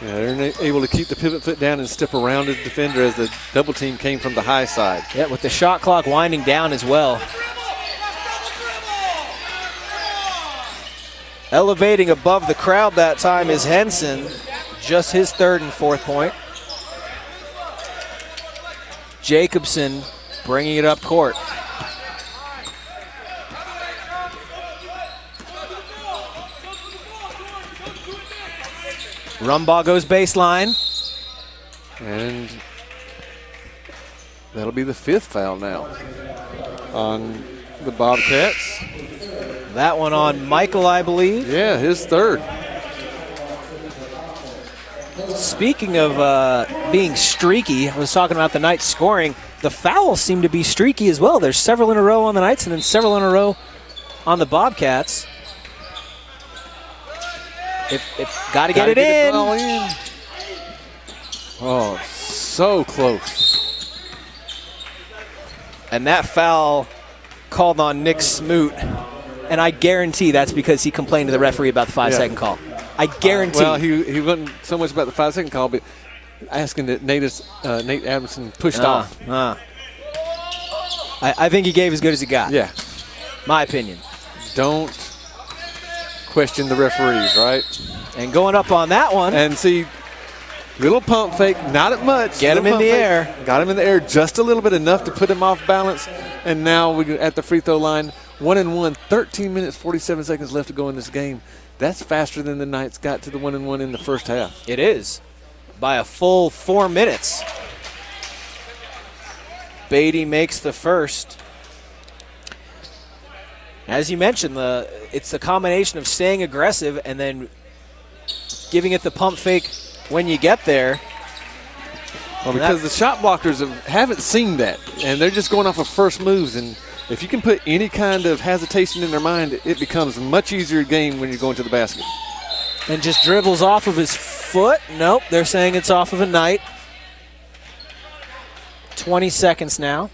Yeah, they're able to keep the pivot foot down and step around the defender as the double team came from the high side.
Yeah, with the shot clock winding down as well. Elevating above the crowd that time is Henson. Just his 3rd and 4th point. Jacobson bringing it up court. Rumbaugh goes baseline.
And that'll be the 5th foul now on the Bobcats.
That one on Michael, I believe.
Yeah, his 3rd.
Speaking of being streaky, I was talking about the Knights scoring. The fouls seem to be streaky as well. There's several in a row on the Knights and then several in a row on the Bobcats. If got to get it in.
Oh, so close.
And that foul called on Nick Smoot. And I guarantee that's because he complained to the referee about the 5-second call. I guarantee.
Well, he wasn't so much about the 5-second call, but asking that Nate Adamson pushed off.
I think he gave as good as he got.
Yeah.
My opinion.
Don't question the referees, right?
And going up on that one.
And see, little pump fake, not at much.
Get him in the air.
Got him in the air just a little bit, enough to put him off balance. And now we're at the free throw line. 1-1, 13 minutes, 47 seconds left to go in this game. That's faster than the Knights got to the 1-1 in the first half.
It is. By a full 4 minutes. Beatty makes the first. As you mentioned, it's the combination of staying aggressive and then giving it the pump fake when you get there.
Well, because the shot blockers haven't seen that, and they're just going off of first moves. And if you can put any kind of hesitation in their mind, it becomes a much easier game when you're going to the basket.
And just dribbles off of his foot. Nope, they're saying it's off of a Knight. 20 seconds now.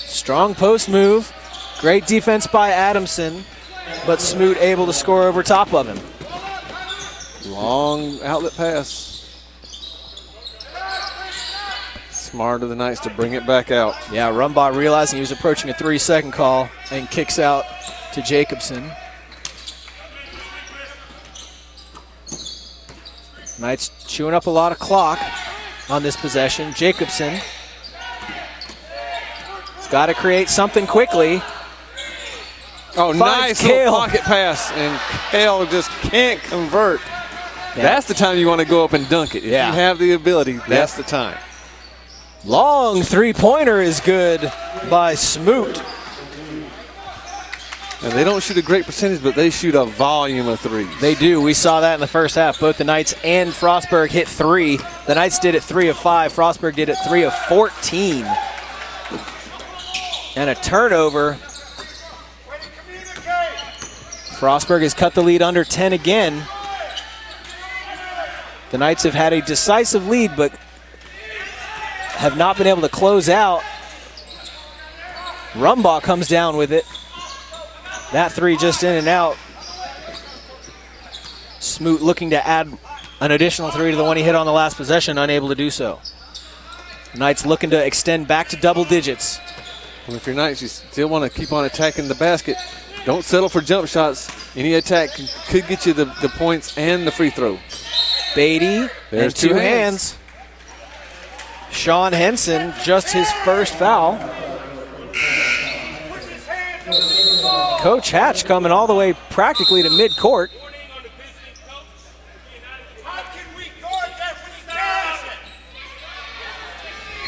Strong post move. Great defense by Adamson, but Smoot able to score over top of him.
Long outlet pass. Smart of the Knights to bring it back out.
Yeah, Rumbaugh realizing he was approaching a 3-second call and kicks out to Jacobson. Knights chewing up a lot of clock on this possession. Jacobson has got to create something quickly.
Oh, nice little pocket pass, and Kale just can't convert. Yeah. That's the time you want to go up and dunk it. If you have the ability, that's the time.
Long three-pointer is good by Smoot.
And they don't shoot a great percentage, but they shoot a volume of threes.
They do. We saw that in the first half. Both the Knights and Frostburg hit 3. The Knights did it 3 of 5. Frostburg did it 3 of 14. And a turnover. Frostburg has cut the lead under 10 again. The Knights have had a decisive lead, but have not been able to close out. Rumbaugh comes down with it. That 3 just in and out. Smoot looking to add an additional 3 to the one he hit on the last possession, unable to do so. Knights looking to extend back to double digits.
Well, if you're Knights, you still want to keep on attacking the basket. Don't settle for jump shots. Any attack could get you the points and the free throw.
Beatty and two hands. Sean Henson, just his first foul. Coach Hatch coming all the way practically to midcourt.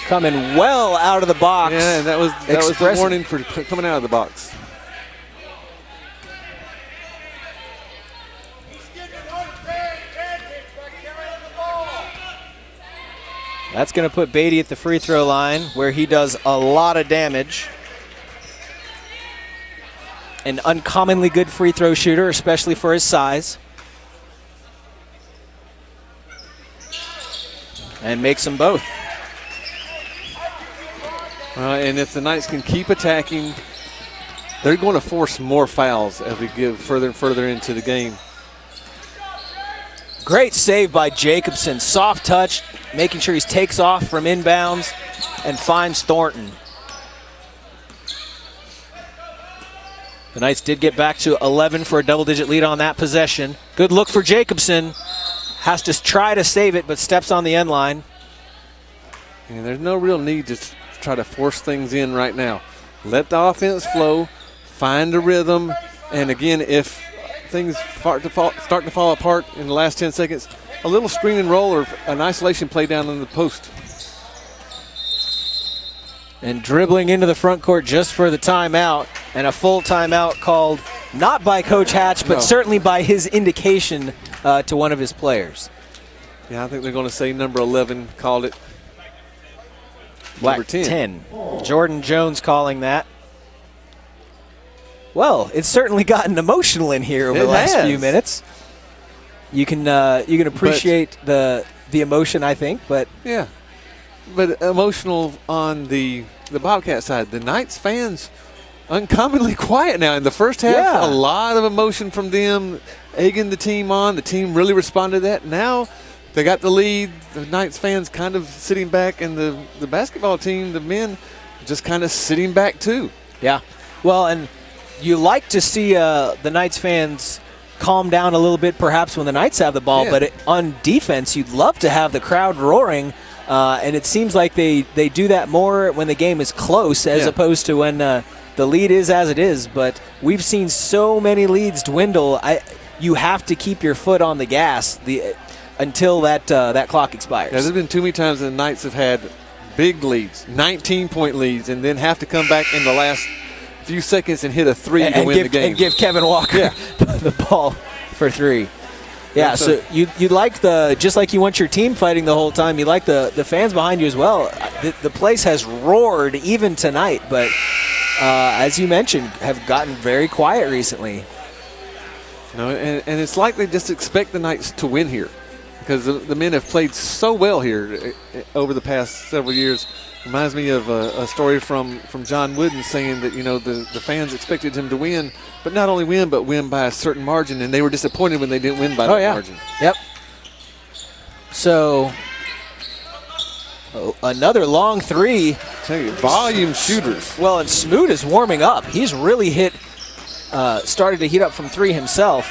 Coming well out of the box.
Yeah, and that was the warning for coming out of the box.
That's going to put Beatty at the free throw line, where he does a lot of damage. An uncommonly good free throw shooter, especially for his size. And makes them both.
And if the Knights can keep attacking, they're going to force more fouls as we get further and further into the game.
Great save by Jacobson. Soft touch, making sure he takes off from inbounds and finds Thornton. The Knights did get back to 11 for a double-digit lead on that possession. Good look for Jacobson. Has to try to save it, but steps on the end line.
And there's no real need to try to force things in right now. Let the offense flow, find a rhythm, and again, if things start to fall apart in the last 10 seconds, a little screen and roll or an isolation play down in the post.
And dribbling into the front court just for the timeout, and a full timeout called not by Coach Hatch, but certainly by his indication to one of his players.
Yeah, I think they're going to say number 11 called it. Number 10.
Jordan Jones calling that. Well, it's certainly gotten emotional in here over the last few minutes. You can appreciate the emotion, I think, but
yeah, but emotional on the Bobcat side. The Knights fans uncommonly quiet now in the first half.
Yeah.
A lot of emotion from them, egging the team on. The team really responded to that. Now they got the lead. The Knights fans kind of sitting back, and the basketball team, the men, just kind of sitting back too.
Yeah, well, and you like to see the Knights fans calm down a little bit perhaps when the Knights have the ball, but on defense you'd love to have the crowd roaring, and it seems like they do that more when the game is close as opposed to when the lead is as it is. But we've seen so many leads dwindle. You have to keep your foot on the gas until that clock expires.
Yeah, there's been too many times the Knights have had big leads, 19-point leads, and then have to come back in the last few seconds and hit a three to win the game.
And give Kevin Walker the ball for three. Yeah, so you like just like you want your team fighting the whole time, you like the fans behind you as well. The place has roared even tonight, but as you mentioned, have gotten very quiet recently.
No, and it's like they just expect the Knights to win here because the men have played so well here over the past several years. Reminds me of a story from John Wooden saying that, the fans expected him to win, but not only win, but win by a certain margin, and they were disappointed when they didn't win by that margin.
Yep. So, another long three.
Tell you, volume shooters.
Well, and Smoot is warming up. He's really started to heat up from three himself,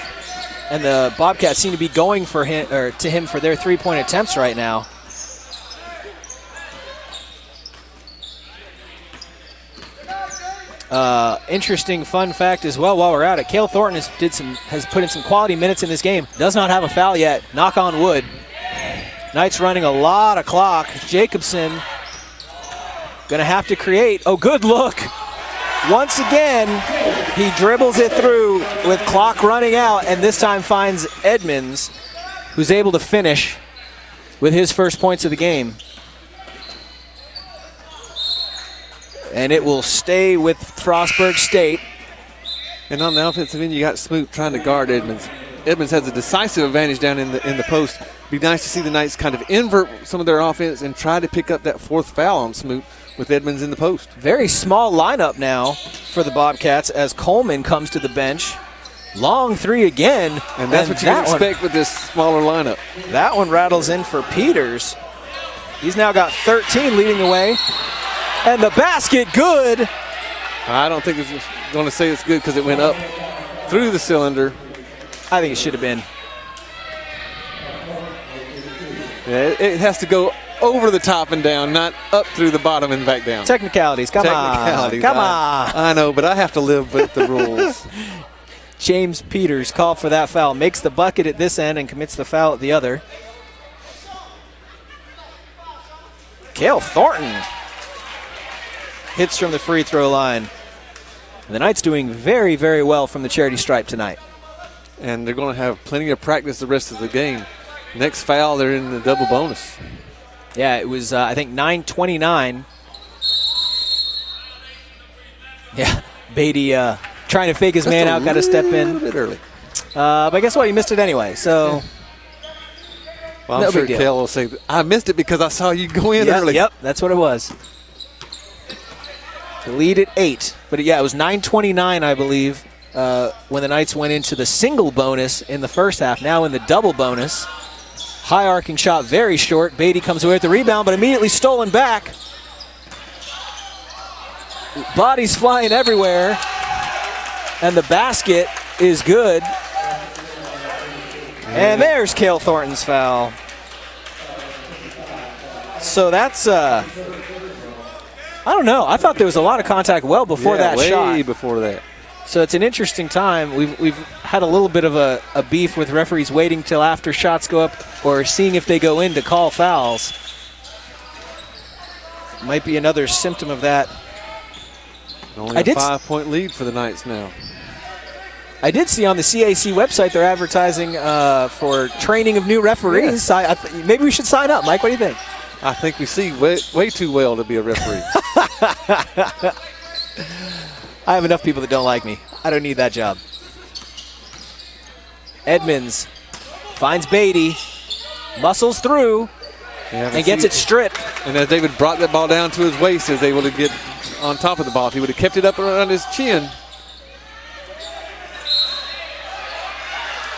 and the Bobcats seem to be going for him or to him for their three-point attempts right now. Interesting fun fact as well while we're at it. Cale Thornton has put in some quality minutes in this game. Does not have a foul yet. Knock on wood. Knights running a lot of clock. Jacobson going to have to create. Oh, good look. Once again, he dribbles it through with clock running out, and this time finds Edmonds, who's able to finish with his first points of the game. And it will stay with Frostburg State.
And on the offensive end, you got Smoot trying to guard Edmonds. Edmonds has a decisive advantage down in the post. Be nice to see the Knights kind of invert some of their offense and try to pick up that fourth foul on Smoot with Edmonds in the post.
Very small lineup now for the Bobcats as Coleman comes to the bench. Long three again.
And that's what you can expect with this smaller lineup.
That one rattles in for Peters. He's now got 13 leading the way. And the basket, good.
I don't think it's going to say it's good because it went up through the cylinder.
I think it should have been.
Yeah, it has to go over the top and down, not up through the bottom and back down.
Technicalities, come on.
I know, but I have to live with the rules.
James Peters called for that foul. Makes the bucket at this end and commits the foul at the other. Cale Thornton hits from the free throw line. And the Knights doing very, very well from the charity stripe tonight.
And they're going to have plenty of practice the rest of the game. Next foul, they're in the double bonus.
Yeah, it was, I think, 9:29. Yeah, Beatty trying to fake his man out, got to step in.
A little bit early.
But guess what? He missed it anyway, so.
Yeah. Well, I'm sure Cale will say, I missed it because I saw you go in early.
Yep, that's what it was. The lead at 8. But, yeah, it was 9:29, I believe, when the Knights went into the single bonus in the first half. Now in the double bonus. High arcing shot, very short. Beatty comes away with the rebound, but immediately stolen back. Bodies flying everywhere. And the basket is good. And there's Cale Thornton's foul. So that's, I I don't know. I thought there was a lot of contact well before that shot.
Way before that.
So it's an interesting time. We've had a little bit of a beef with referees waiting till after shots go up or seeing if they go in to call fouls. Might be another symptom of that.
Only a 5-point lead for the Knights now.
I did see on the CAC website they're advertising for training of new referees. Yeah. Maybe we should sign up. Mike, what do you think?
I think we see way too well to be a referee.
I have enough people that don't like me. I don't need that job. Edmonds finds Beatty, muscles through, and gets it stripped.
And as David brought that ball down to his waist, he was able to get on top of the ball. If he would have kept it up around his chin.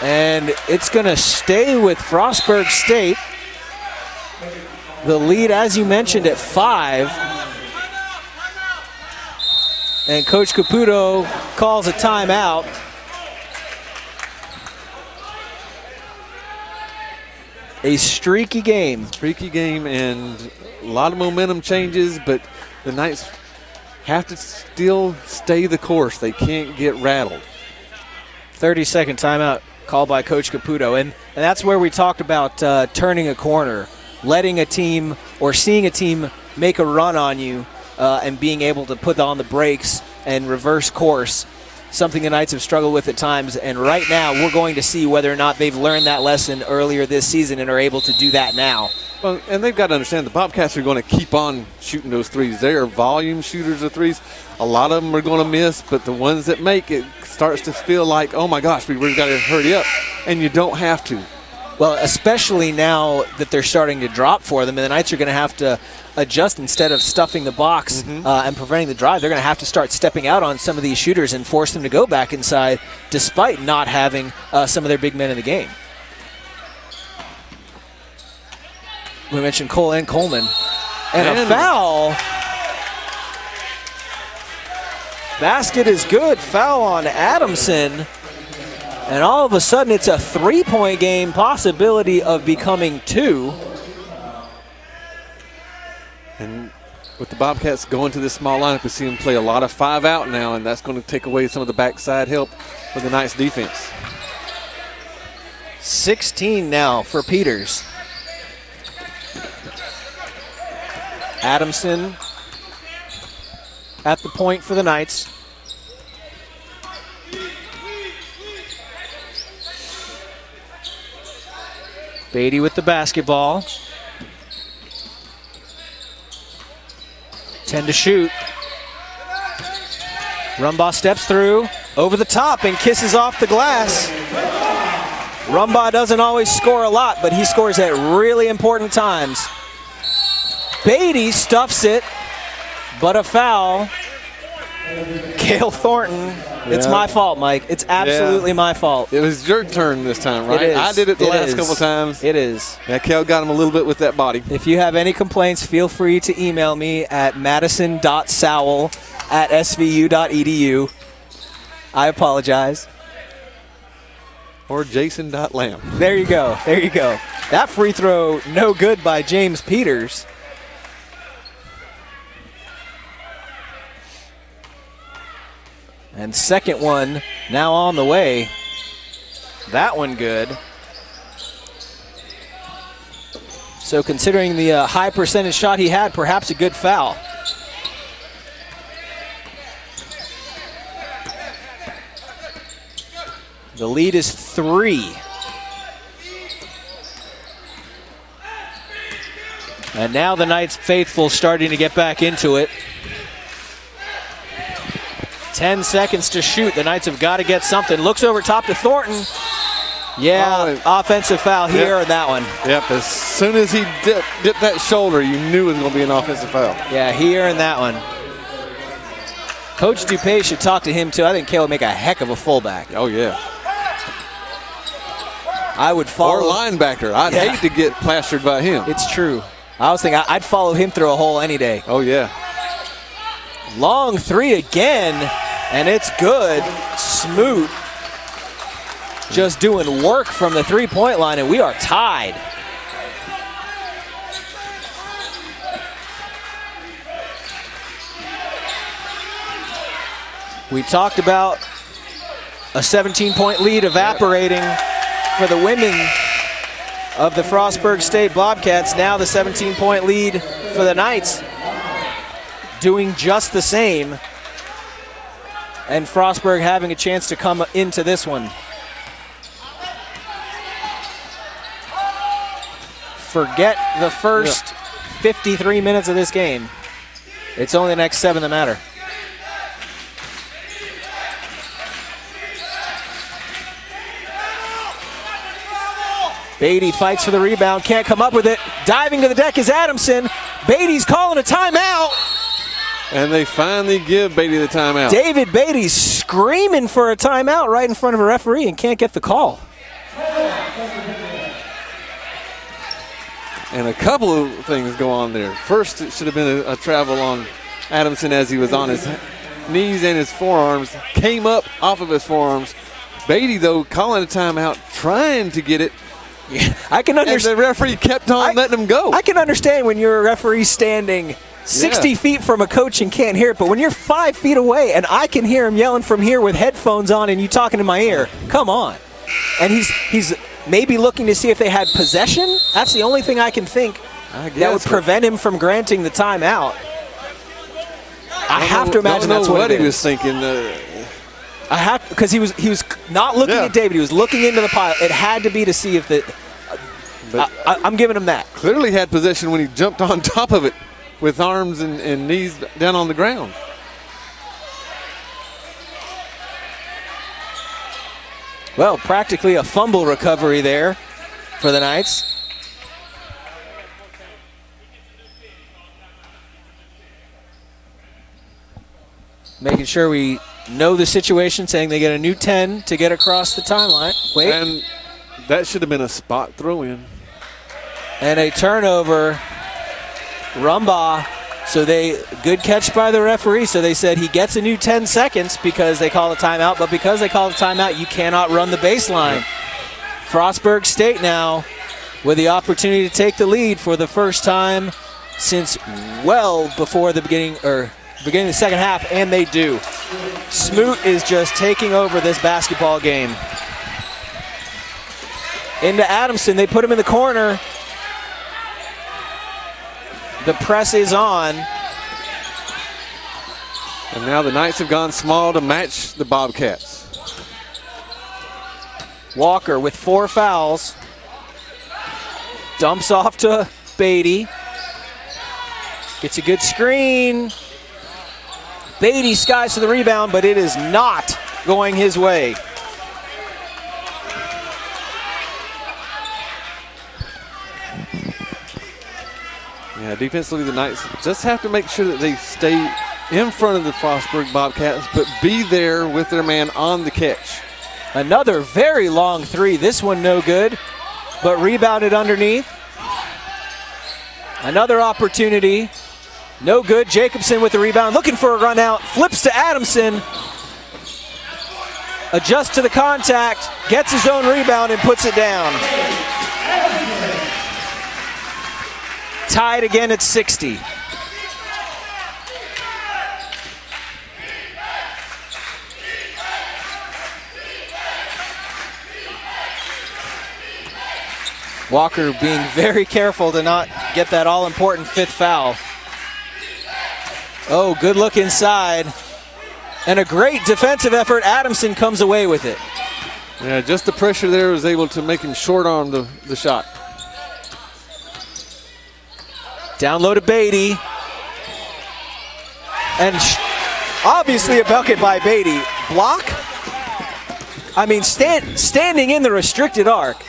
And it's going to stay with Frostburg State. The lead, as you mentioned, at 5. And Coach Caputo calls a timeout. A streaky game.
Streaky game and a lot of momentum changes, but the Knights have to still stay the course. They can't get rattled.
30-second timeout called by Coach Caputo. And that's where we talked about turning a corner, letting a team or seeing a team make a run on you and being able to put on the brakes and reverse course, something the Knights have struggled with at times. And right now we're going to see whether or not they've learned that lesson earlier this season and are able to do that now.
Well, and they've got to understand the Bobcats are going to keep on shooting those threes. They are volume shooters of threes. A lot of them are going to miss, but the ones that make it starts to feel like, oh my gosh, we really got to hurry up. And you don't have to.
Well, especially now that they're starting to drop for them, and the Knights are going to have to adjust instead of stuffing the box and preventing the drive. They're going to have to start stepping out on some of these shooters and force them to go back inside despite not having some of their big men in the game. We mentioned Cole and Coleman. And a foul. Basket is good. Foul on Adamson. And all of a sudden, it's a 3-point game, possibility of becoming 2.
And with the Bobcats going to this small lineup, we see them play a lot of 5 out now, and that's going to take away some of the backside help for the Knights defense.
16 now for Peters. Adamson at the point for the Knights. Beatty with the basketball. 10 to shoot. Rumbaugh steps through, over the top, and kisses off the glass. Rumbaugh doesn't always score a lot, but he scores at really important times. Beatty stuffs it, but a foul. Cale Thornton. It's my fault, Mike. It's absolutely my fault.
It was your turn this time, right?
It is.
I did it the last couple times.
It is.
Yeah, Cale got him a little bit with that body.
If you have any complaints, feel free to email me at madison.sowell@svu.edu. I apologize.
Or jason.lamb.
There you go. There you go. That free throw, no good by James Peters. And second one now on the way. That one good. So considering the high percentage shot he had, perhaps a good foul. The lead is 3. And now the Knights faithful starting to get back into it. 10 seconds to shoot. The Knights have got to get something. Looks over top to Thornton. Yeah, offensive foul. He earned that one.
Yep, as soon as he dipped that shoulder, you knew it was going to be an offensive foul.
Yeah, he earned that one. Coach Dupay should talk to him, too. I think Cale would make a heck of a fullback.
Oh, yeah.
I would follow.
Or linebacker. I'd hate to get plastered by him.
It's true. I was thinking I'd follow him through a hole any day.
Oh, yeah.
Long 3 again, and it's good. Smoot just doing work from the three-point line, and we are tied. We talked about a 17-point lead evaporating for the women of the Frostburg State Bobcats. Now the 17-point lead for the Knights, doing just the same. And Frostburg having a chance to come into this one. Forget the first 53 minutes of this game. It's only the next 7 that matter. Beatty fights for the rebound, can't come up with it. Diving to the deck is Adamson. Beatty's calling a timeout.
And they finally give Beatty the timeout.
David Beatty's screaming for a timeout right in front of a referee and can't get the call.
And a couple of things go on there. First, it should have been a travel on Adamson as he was on his knees and his forearms. Came up off of his forearms. Beatty, though, calling a timeout, trying to get it.
Yeah, I can understand.
And the referee kept on letting him go.
I can understand when you're a referee standing 60 feet from a coach and can't hear it, but when you're 5 feet away and I can hear him yelling from here with headphones on and you talking in my ear, come on. And he's maybe looking to see if they had possession. That's the only thing I can think that would prevent him from granting the timeout. I have to imagine that's what
he was thinking.
I have, because he was not looking at David. He was looking into the pile. It had to be to see if the. I'm giving him that.
Clearly had possession when he jumped on top of it with arms and knees down on the ground.
Well, practically a fumble recovery there for the Knights. Making sure we know the situation, saying they get a new 10 to get across the timeline. Wait.
And that should have been a spot throw-in.
And a turnover. Rumbaugh. So good catch by the referee. So they said he gets a new 10 seconds because they call a timeout. But because they call a timeout, you cannot run the baseline. Yep. Frostburg State now with the opportunity to take the lead for the first time since well before the beginning of the second half, and they do. Smoot is just taking over this basketball game. Into Adamson, they put him in the corner. The press is on.
And now the Knights have gone small to match the Bobcats.
Walker with 4 fouls. Dumps off to Beatty. Gets a good screen. Beatty skies to the rebound, but it is not going his way.
Yeah, defensively, the Knights just have to make sure that they stay in front of the Frostburg Bobcats, but be there with their man on the catch.
Another very long 3. This one no good, but rebounded underneath. Another opportunity. No good. Jacobson with the rebound, looking for a run out. Flips to Adamson. Adjusts to the contact, gets his own rebound and puts it down. Tied again at 60. Walker being very careful to not get that all-important 5th foul. Oh, good look inside. And a great defensive effort. Adamson comes away with it.
Yeah, just the pressure there was able to make him short arm the shot.
Down low to Beatty. And obviously a bucket by Beatty. Block? I mean, standing in the restricted arc.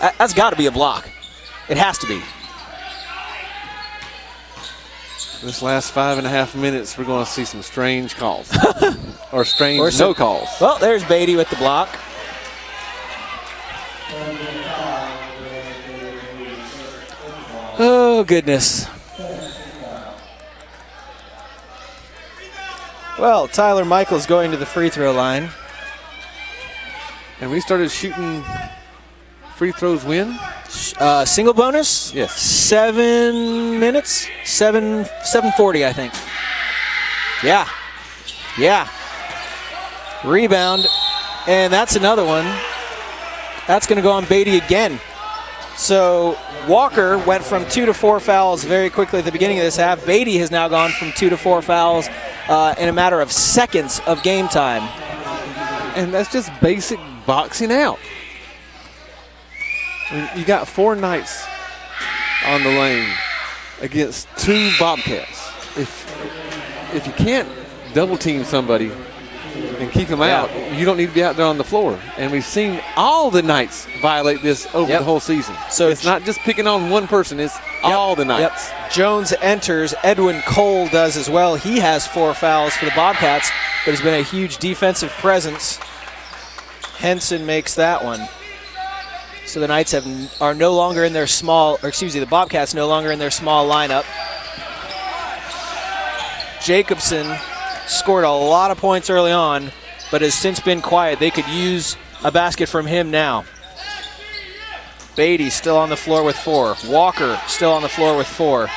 That's got to be a block. It has to be.
This last 5.5 minutes, we're going to see some strange calls. or no calls.
Well, there's Beatty with the block. Oh, goodness. Well, Tyler Michaels going to the free throw line.
And we started shooting free throws when?
Single bonus?
Yes.
7 minutes? 7:40, I think. Yeah. Rebound, and that's another one. That's going to go on Beatty again. So Walker went from 2 to 4 fouls very quickly at the beginning of this half. Beatty has now gone from 2 to 4 fouls in a matter of seconds of game time.
And that's just basic boxing out. I mean, you got 4 Knights on the lane against 2 Bobcats. If you can't double team somebody and keep them out, you don't need to be out there on the floor. And we've seen all the Knights violate this over the whole season. So it's not just picking on one person, it's all the Knights.
Jones enters. Edwin Cole does as well. He has 4 fouls for the Bobcats, but has been a huge defensive presence. Henson makes that one. So the Knights are no longer in their the Bobcats no longer in their small lineup. Jacobson scored a lot of points early on, but has since been quiet. They could use a basket from him now. Beatty still on the floor with 4. Walker still on the floor with 4.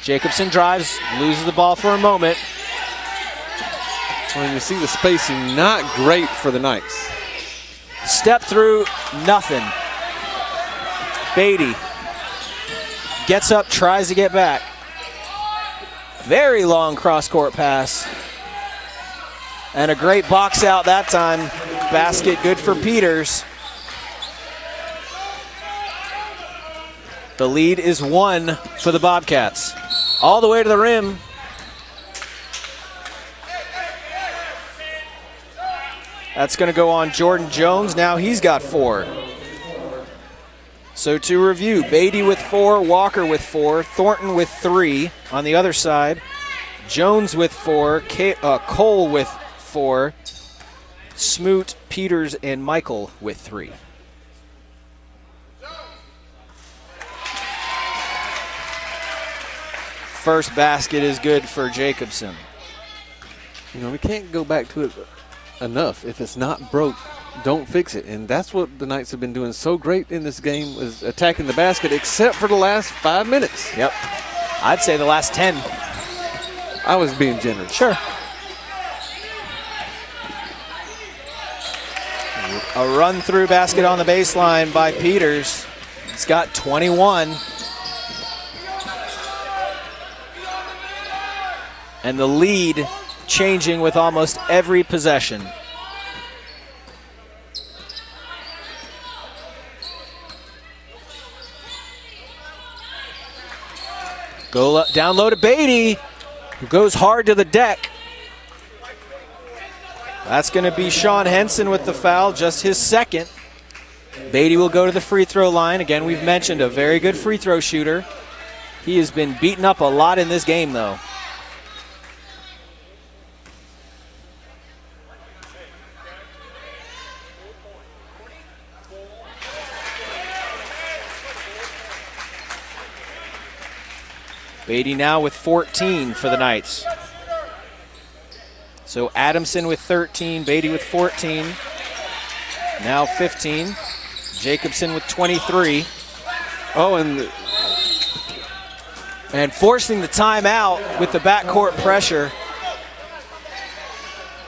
Jacobson drives, loses the ball for a moment.
When you see the spacing, not great for the Knights.
Step through, nothing. Beatty gets up, tries to get back. Very long cross-court pass. And a great box out that time. Basket good for Peters. The lead is 1 for the Bobcats. All the way to the rim. That's going to go on Jordan Jones. Now he's got 4. So to review, Beatty with 4, Walker with 4, Thornton with 3 on the other side, Jones with 4, Cole with 4, Smoot, Peters, and Michael with 3. First basket is good for Jacobson.
You know, we can't go back to it enough. If it's not broke, don't fix it. And that's what the Knights have been doing so great in this game, is attacking the basket, except for the last 5 minutes.
Yep. I'd say the last 10.
I was being generous.
Sure. A run-through basket on the baseline by Peters. He's got 21. And the lead changing with almost every possession. Down low to Beatty, who goes hard to the deck. That's going to be Sean Henson with the foul, just his second. Beatty will go to the free throw line. Again, we've mentioned a very good free throw shooter. He has been beaten up a lot in this game, though. Beatty now with 14 for the Knights. So Adamson with 13, Beatty with 14, now 15. Jacobson with 23.
Oh,
and forcing the timeout with the backcourt pressure.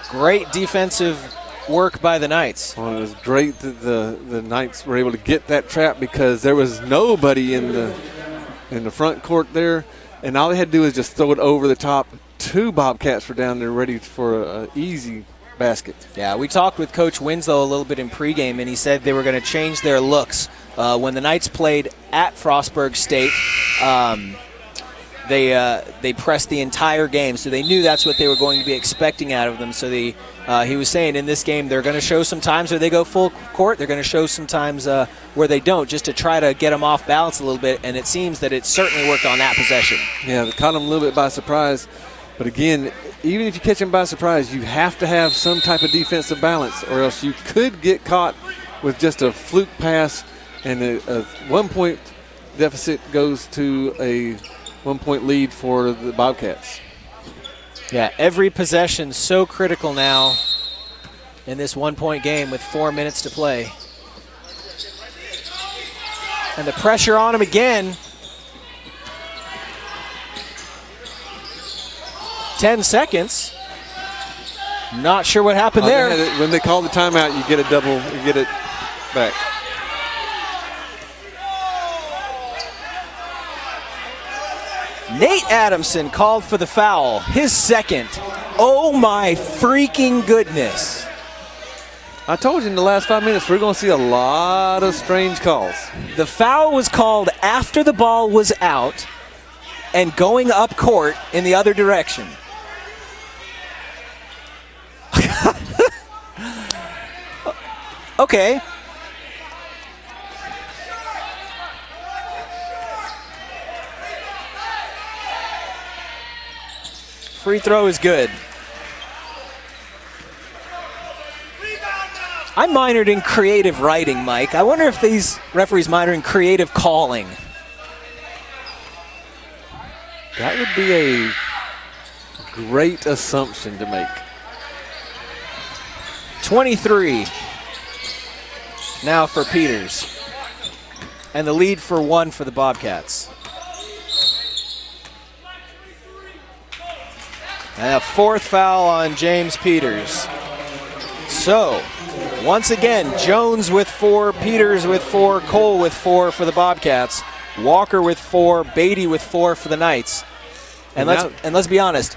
Great defensive work by the Knights.
Well, it was great that the Knights were able to get that trap, because there was nobody in the front court there. And all they had to do was just throw it over the top. 2 Bobcats were down there ready for an easy basket. Yeah,
we talked with Coach Winslow a little bit in pregame, and he said they were going to change their looks. When the Knights played at Frostburg State, they pressed the entire game, so they knew that's what they were going to be expecting out of them. So he was saying in this game they're going to show some times where they go full court. They're going to show some times where they don't, just to try to get them off balance a little bit, and it seems that it certainly worked on that possession.
Yeah, they caught them a little bit by surprise. But again, even if you catch them by surprise, you have to have some type of defensive balance, or else you could get caught with just a fluke pass, and a 1-point deficit goes to a 1-point lead for the Bobcats.
Yeah, every possession so critical now in this 1-point game with 4 minutes to play. And the pressure on him again. 10 seconds. Not sure what happened there.
When they call the timeout, you get a double, you get it back.
Nate Adamson called for the foul, his second. Oh my freaking goodness.
I told you in the last 5 minutes, we're going to see a lot of strange calls.
The foul was called after the ball was out and going up court in the other direction. Okay. Free throw is good. I minored in creative writing, Mike. I wonder if these referees minor in creative calling.
That would be a great assumption to make.
23 now for Peters. And the lead for 1 for the Bobcats. And a 4th foul on James Peters. So, once again, Jones with 4, Peters with 4, Cole with 4 for the Bobcats, Walker with 4, Beatty with 4 for the Knights. And let's be honest,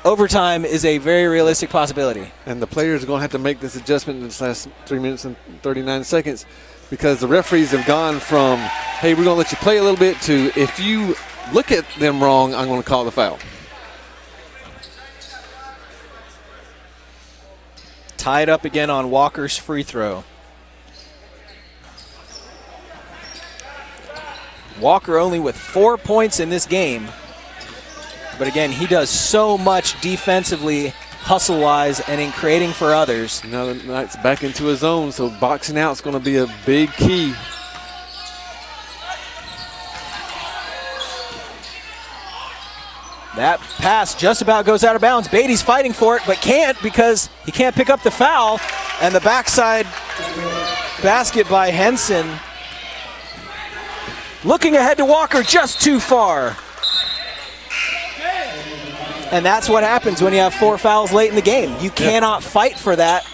overtime is a very realistic possibility.
And the players are going to have to make this adjustment in the last 3 minutes and 39 seconds because the referees have gone from, hey, we're going to let you play a little bit, to if you look at them wrong, I'm going to call the foul.
Tied up again on Walker's free throw. Walker only with 4 points in this game. But again, he does so much defensively, hustle-wise, and in creating for others.
Now the Knights back into his zone, so boxing out is going to be a big key.
That pass just about goes out of bounds. Beatty's fighting for it, but can't because he can't pick up the foul. And the backside basket by Henson. Looking ahead to Walker, just too far. And that's what happens when you have 4 fouls late in the game. You cannot fight for that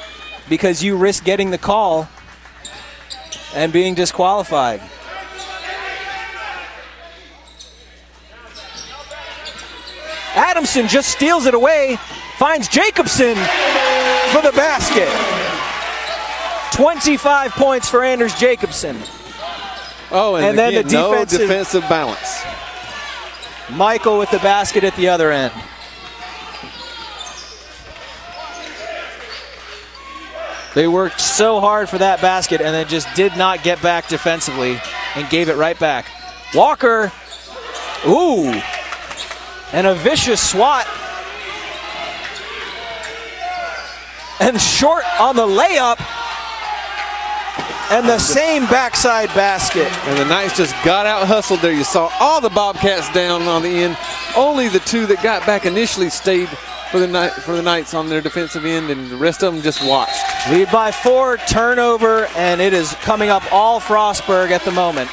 because you risk getting the call and being disqualified. Adamson just steals it away, finds Jacobson for the basket. 25 points for Anders Jacobson.
Oh, and
then
again,
the
defensive balance.
Michael with the basket at the other end. They worked so hard for that basket and then just did not get back defensively and gave it right back. Walker, ooh, and a vicious swat. And short on the layup. And the same backside basket.
And the Knights just got out hustled there. You saw all the Bobcats down on the end. Only the 2 that got back initially stayed for the Knights on their defensive end, and the rest of them just watched.
Lead by 4, turnover, and it is coming up all Frostburg at the moment.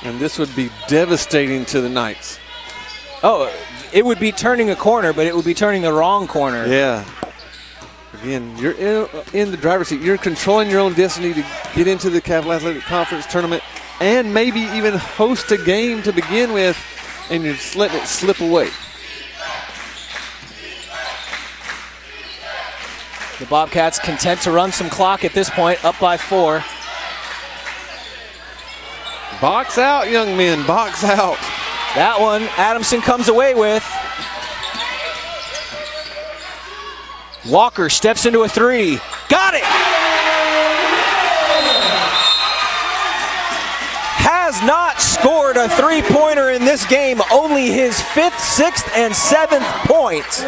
And this would be devastating to the Knights.
Oh, it would be turning a corner, but it would be turning the wrong corner.
Yeah. Again, you're in the driver's seat. You're controlling your own destiny to get into the Capital Athletic Conference tournament and maybe even host a game to begin with, and you're just letting it slip away.
The Bobcats content to run some clock at this point, up by 4.
Box out, young men, box out.
That one, Adamson comes away with. Walker steps into a 3. Got it! Has not scored a 3-pointer in this game. Only his 5th, 6th, and 7th points.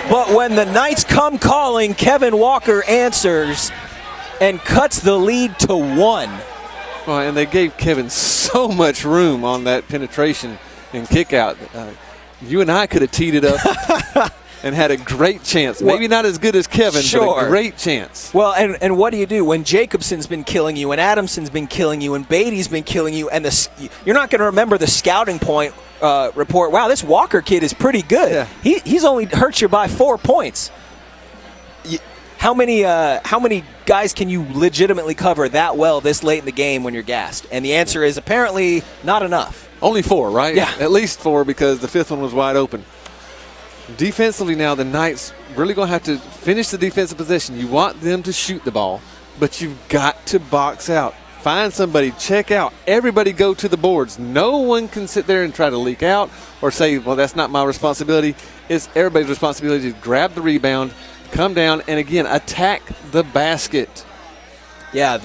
But when the Knights come calling, Kevin Walker answers and cuts the lead to 1.
Well, and they gave Kevin so much room on that penetration and kick out. You and I could have teed it up and had a great chance. Maybe not as good as Kevin, but a great chance.
Well, and what do you do when Jacobson's been killing you and Adamson's been killing you and Beatty's been killing you, and you're not going to remember the scouting point report, wow, this Walker kid is pretty good.
Yeah.
He's only hurt you by 4 points. How many guys can you legitimately cover that well this late in the game when you're gassed? And the answer is apparently not enough.
Only 4, right?
Yeah.
At least 4 because the 5th one was wide open. Defensively now, the Knights really going to have to finish the defensive possession. You want them to shoot the ball, but you've got to box out. Find somebody, check out. Everybody go to the boards. No one can sit there and try to leak out or say, well, that's not my responsibility. It's everybody's responsibility to grab the rebound, come down, and again, attack the basket.
Yeah,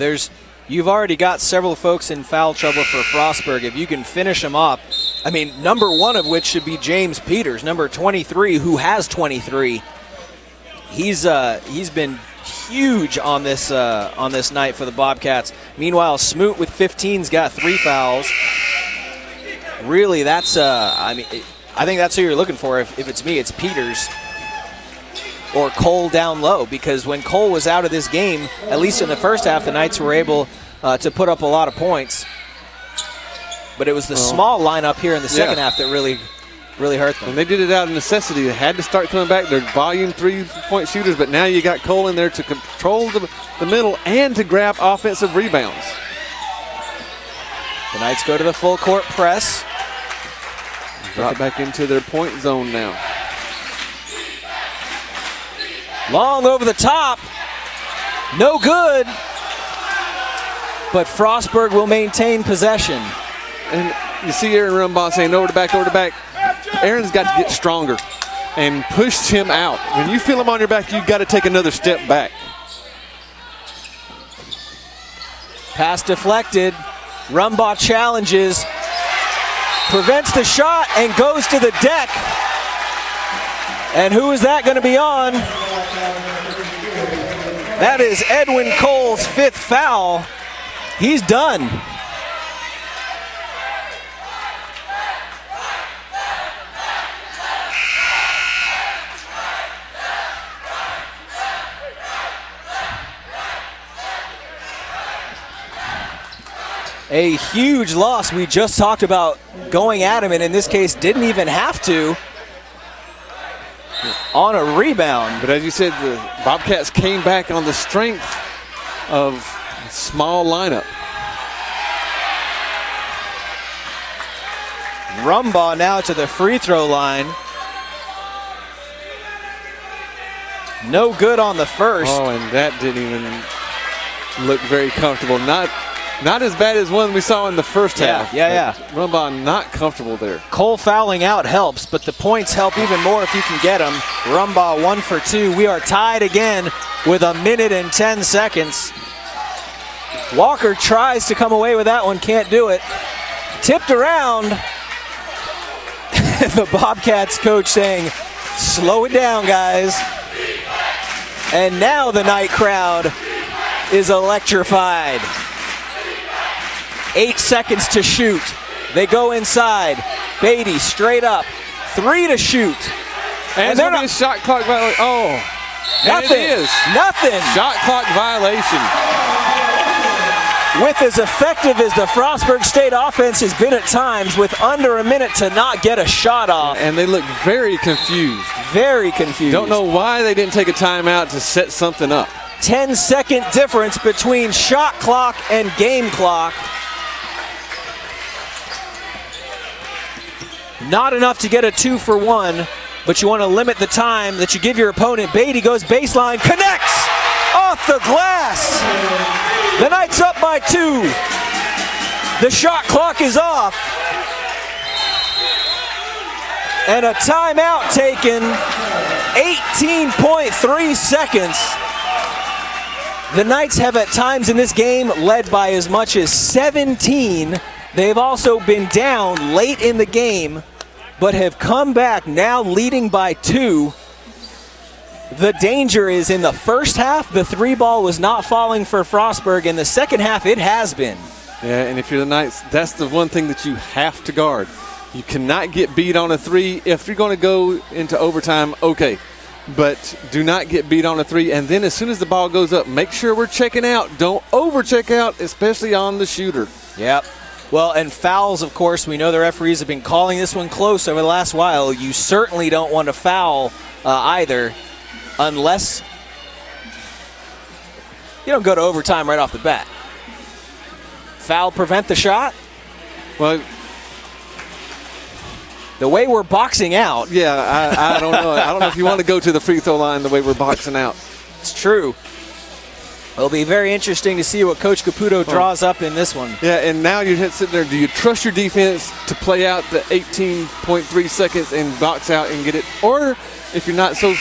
you've already got several folks in foul trouble for Frostburg. If you can finish them up, I mean, number 1 of which should be James Peters, number 23, who has 23. He's been huge on this night for the Bobcats. Meanwhile, Smoot with 15's got 3 fouls. Really, that's I think that's who you're looking for. If it's me, it's Peters or Cole down low, because when Cole was out of this game, at least in the first half, the Knights were able to put up a lot of points. But it was the small lineup here in the second half that really hurt them.
And they did it out of necessity. They had to start coming back. They're volume 3-point shooters, but now you got Cole in there to control the middle and to grab offensive rebounds.
The Knights go to the full court press.
Drop back into their point zone now.
Long over the top. No good. But Frostburg will maintain possession.
And you see Aaron Rumbaugh saying over the back, over the back. Aaron's got to get stronger and pushed him out. When you feel him on your back, you've got to take another step back.
Pass deflected. Rumbaugh challenges. Prevents the shot and goes to the deck. And who is that going to be on? That is Edwin Cole's 5th foul. He's done. A huge loss. We just talked about going at him, and in this case didn't even have to, on a rebound.
But as you said, the Bobcats came back on the strength of small lineup.
Rumbaugh now to the free throw line. No good on the first.
Oh, and that didn't even look very comfortable. Not as bad as one we saw in the first half.
Yeah.
Rumbaugh not comfortable there.
Cole fouling out helps, but the points help even more if you can get them. Rumbaugh 1 for 2. We are tied again with 1 minute and 10 seconds. Walker tries to come away with that one, can't do it. Tipped around. The Bobcats coach saying, slow it down, guys. And now the night crowd is electrified. 8 seconds to shoot. They go inside. Beatty straight up. 3 to shoot.
And there'll be a shot clock violation. Oh,
nothing.
And it is.
Nothing.
Shot clock violation.
With as effective as the Frostburg State offense has been at times, with under a minute to not get a shot off.
And they look very confused.
Very confused.
Don't know why they didn't take a timeout to set something up.
10-second difference between shot clock and game clock. Not enough to get a 2 for 1, but you want to limit the time that you give your opponent. Beatty goes baseline, connects off the glass. The Knights up by 2. The shot clock is off. And a timeout taken, 18.3 seconds. The Knights have at times in this game led by as much as 17. They've also been down late in the game, but have come back now leading by 2. The danger is in the first half, the 3 ball was not falling for Frostburg. In the second half, it has been.
Yeah, and if you're the Knights, that's the one thing that you have to guard. You cannot get beat on a 3. If you're going to go into overtime, okay. But do not get beat on a 3. And then as soon as the ball goes up, make sure we're checking out. Don't over check out, especially on the shooter.
Yep. Well, and fouls, of course, we know the referees have been calling this one close over the last while. You certainly don't want to foul either, unless you don't go to overtime right off the bat. Foul prevent the shot?
Well,
the way we're boxing out.
Yeah, I don't know. I don't know if you want to go to the free throw line the way we're boxing out.
It's true. It'll be very interesting to see what Coach Caputo draws up in this one.
Yeah, and now you're sitting there. Do you trust your defense to play out the 18.3 seconds and box out and get it? Or if you're not so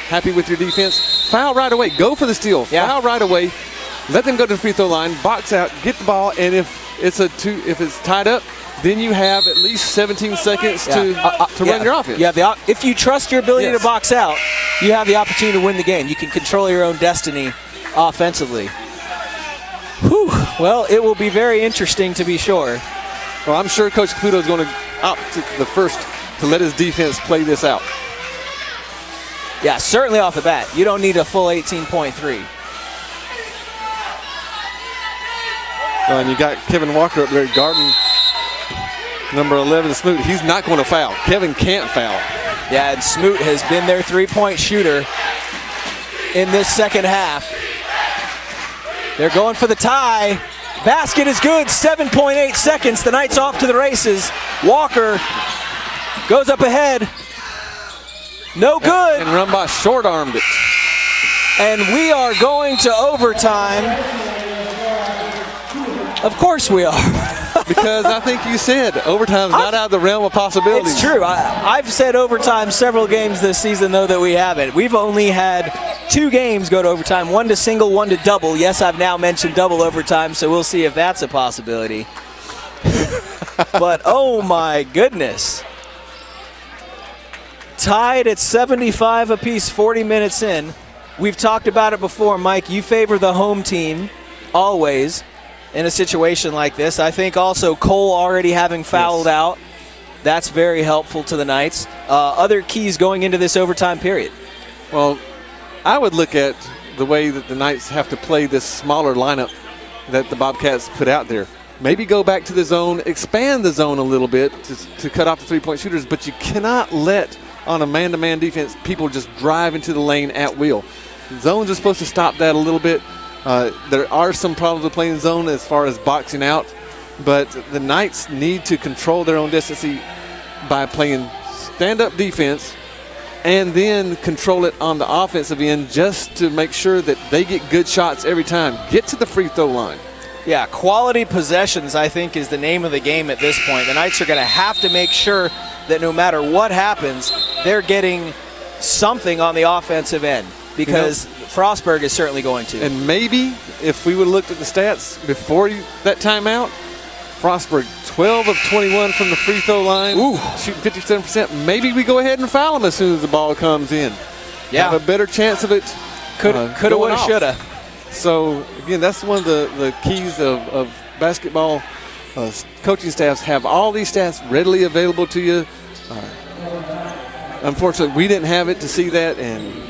happy with your defense, foul right away. Go for the steal.
Yeah.
Foul right away. Let them go to the free throw line, box out, get the ball, and if it's tied up, then you have at least 17 seconds to run your offense.
Yeah, if you trust your ability
Yes.
to box out, you have the opportunity to win the game. You can control your own destiny offensively. Whew. Well, it will be very interesting to be sure.
Well, I'm sure Coach Caputo is going to opt the first to let his defense play this out.
Yeah, certainly off the bat. You don't need a full 18.3.
Well, and you got Kevin Walker up there guarding number 11, Smoot. He's not going to foul. Kevin can't foul.
Yeah, and Smoot has been their three-point shooter in this second half. They're going for the tie. Basket is good, 7.8 seconds. The Knights off to the races. Walker goes up ahead. No good.
And Rumbaugh short-armed it.
And we are going to overtime. Of course we are.
Because I think you said overtime's not out of the realm of possibilities.
It's true. I've said overtime several games this season, though, that we haven't. We've only had 2 games go to overtime, one to single, one to double. Yes, I've now mentioned double overtime, so we'll see if that's a possibility. But, oh, my goodness. Tied at 75 apiece, 40 minutes in. We've talked about it before, Mike. You favor the home team always in a situation like this. I think also Cole already having fouled out, that's very helpful to the Knights. Other keys going into this overtime period?
Well, I would look at the way that the Knights have to play this smaller lineup that the Bobcats put out there. Maybe go back to the zone, expand the zone a little bit to cut off the three-point shooters, but you cannot let, on a man-to-man defense, people just drive into the lane at will. Zones are supposed to stop that a little bit. There are some problems with playing zone as far as boxing out, but the Knights need to control their own destiny by playing stand-up defense and then control it on the offensive end just to make sure that they get good shots every time. Get to the free throw line.
Yeah, quality possessions, I think, is the name of the game at this point. The Knights are going to have to make sure that no matter what happens, they're getting something on the offensive end, because Frostburg is certainly going to.
And maybe if we would have looked at the stats before that timeout, Frostburg 12 of 21 from the free throw line, shooting 57%. Maybe we go ahead and foul him as soon as the ball comes in.
Yeah.
Have a better chance of it.
Coulda, woulda, shoulda.
So, again, that's one of the keys of basketball. Coaching staffs have all these stats readily available to you. Unfortunately, we didn't have it to see that, and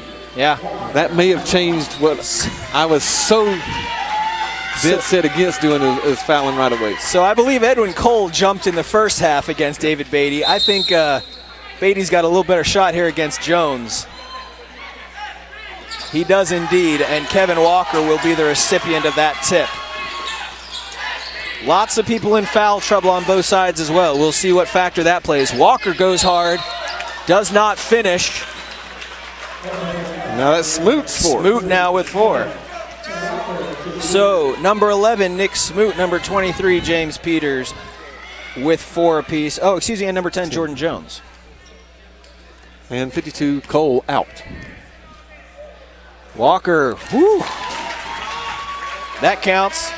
that may have changed what I was so dead set against doing is fouling right away.
So I believe Edwin Cole jumped in the first half against David Beatty. I think Beatty's got a little better shot here against Jones. He does indeed, and Kevin Walker will be the recipient of that tip. Lots of people in foul trouble on both sides as well. We'll see what factor that plays. Walker goes hard, does not finish.
Now that's Smoot's 4.
Smoot now with 4. So number 11, Nick Smoot. Number 23, James Peters with 4 apiece. Oh, excuse me, and number 10, Jordan Jones.
And 52, Cole out.
Walker, whew. That counts.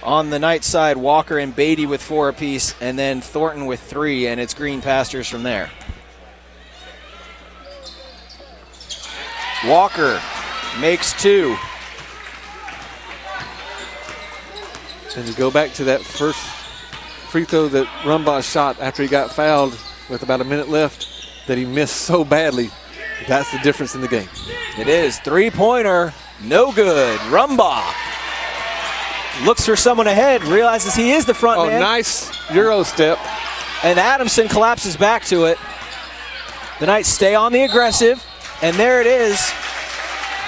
On the Knights side, Walker and Beatty with 4 apiece, and then Thornton with 3, and it's green pastures from there. Walker makes 2.
And you go back to that first free throw that Rumbaugh shot after he got fouled with about a minute left that he missed so badly. That's the difference in the game.
It is. 3-pointer, no good. Rumbaugh. looks for someone ahead, realizes he is the front man.
Oh, nice Euro step.
And Adamson collapses back to it. The Knights stay on the aggressive, and there it is.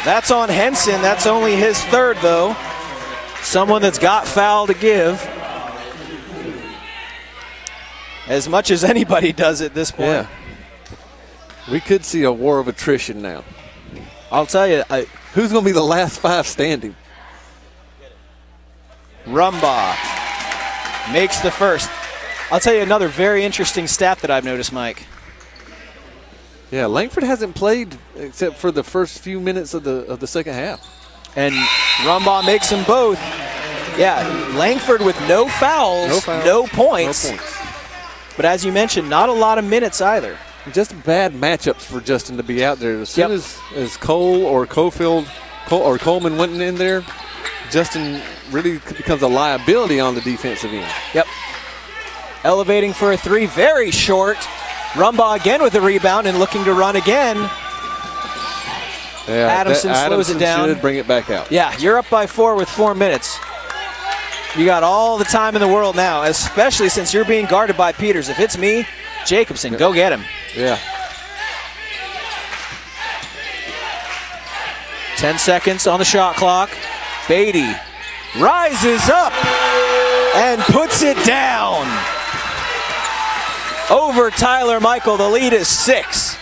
That's on Henson. That's only his third, though. Someone that's got foul to give. As much as anybody does at this point.
Yeah. We could see a war of attrition now.
I'll tell you.
Who's going to be the last 5 standing?
Rumbaugh makes the first. I'll tell you another very interesting stat that I've noticed, Mike.
Yeah, Langford hasn't played except for the first few minutes of the second half.
And Rumbaugh makes them both. Yeah, Langford with no fouls, no points. But as you mentioned, not a lot of minutes either.
Just bad matchups for Justin to be out there. As soon as Cole or Coleman went in there, Justin really becomes a liability on the defensive end.
Yep. Elevating for a 3, very short. Rumbaugh again with a rebound and looking to run again.
Yeah,
Adamson slows it down.
Should bring it back out.
Yeah, you're up by 4 with 4 minutes. You got all the time in the world now, especially since you're being guarded by Peters. If it's me, Jacobson, go get him.
Yeah.
10 seconds on the shot clock. Beatty rises up and puts it down. Over Tyler Michael, the lead is 6.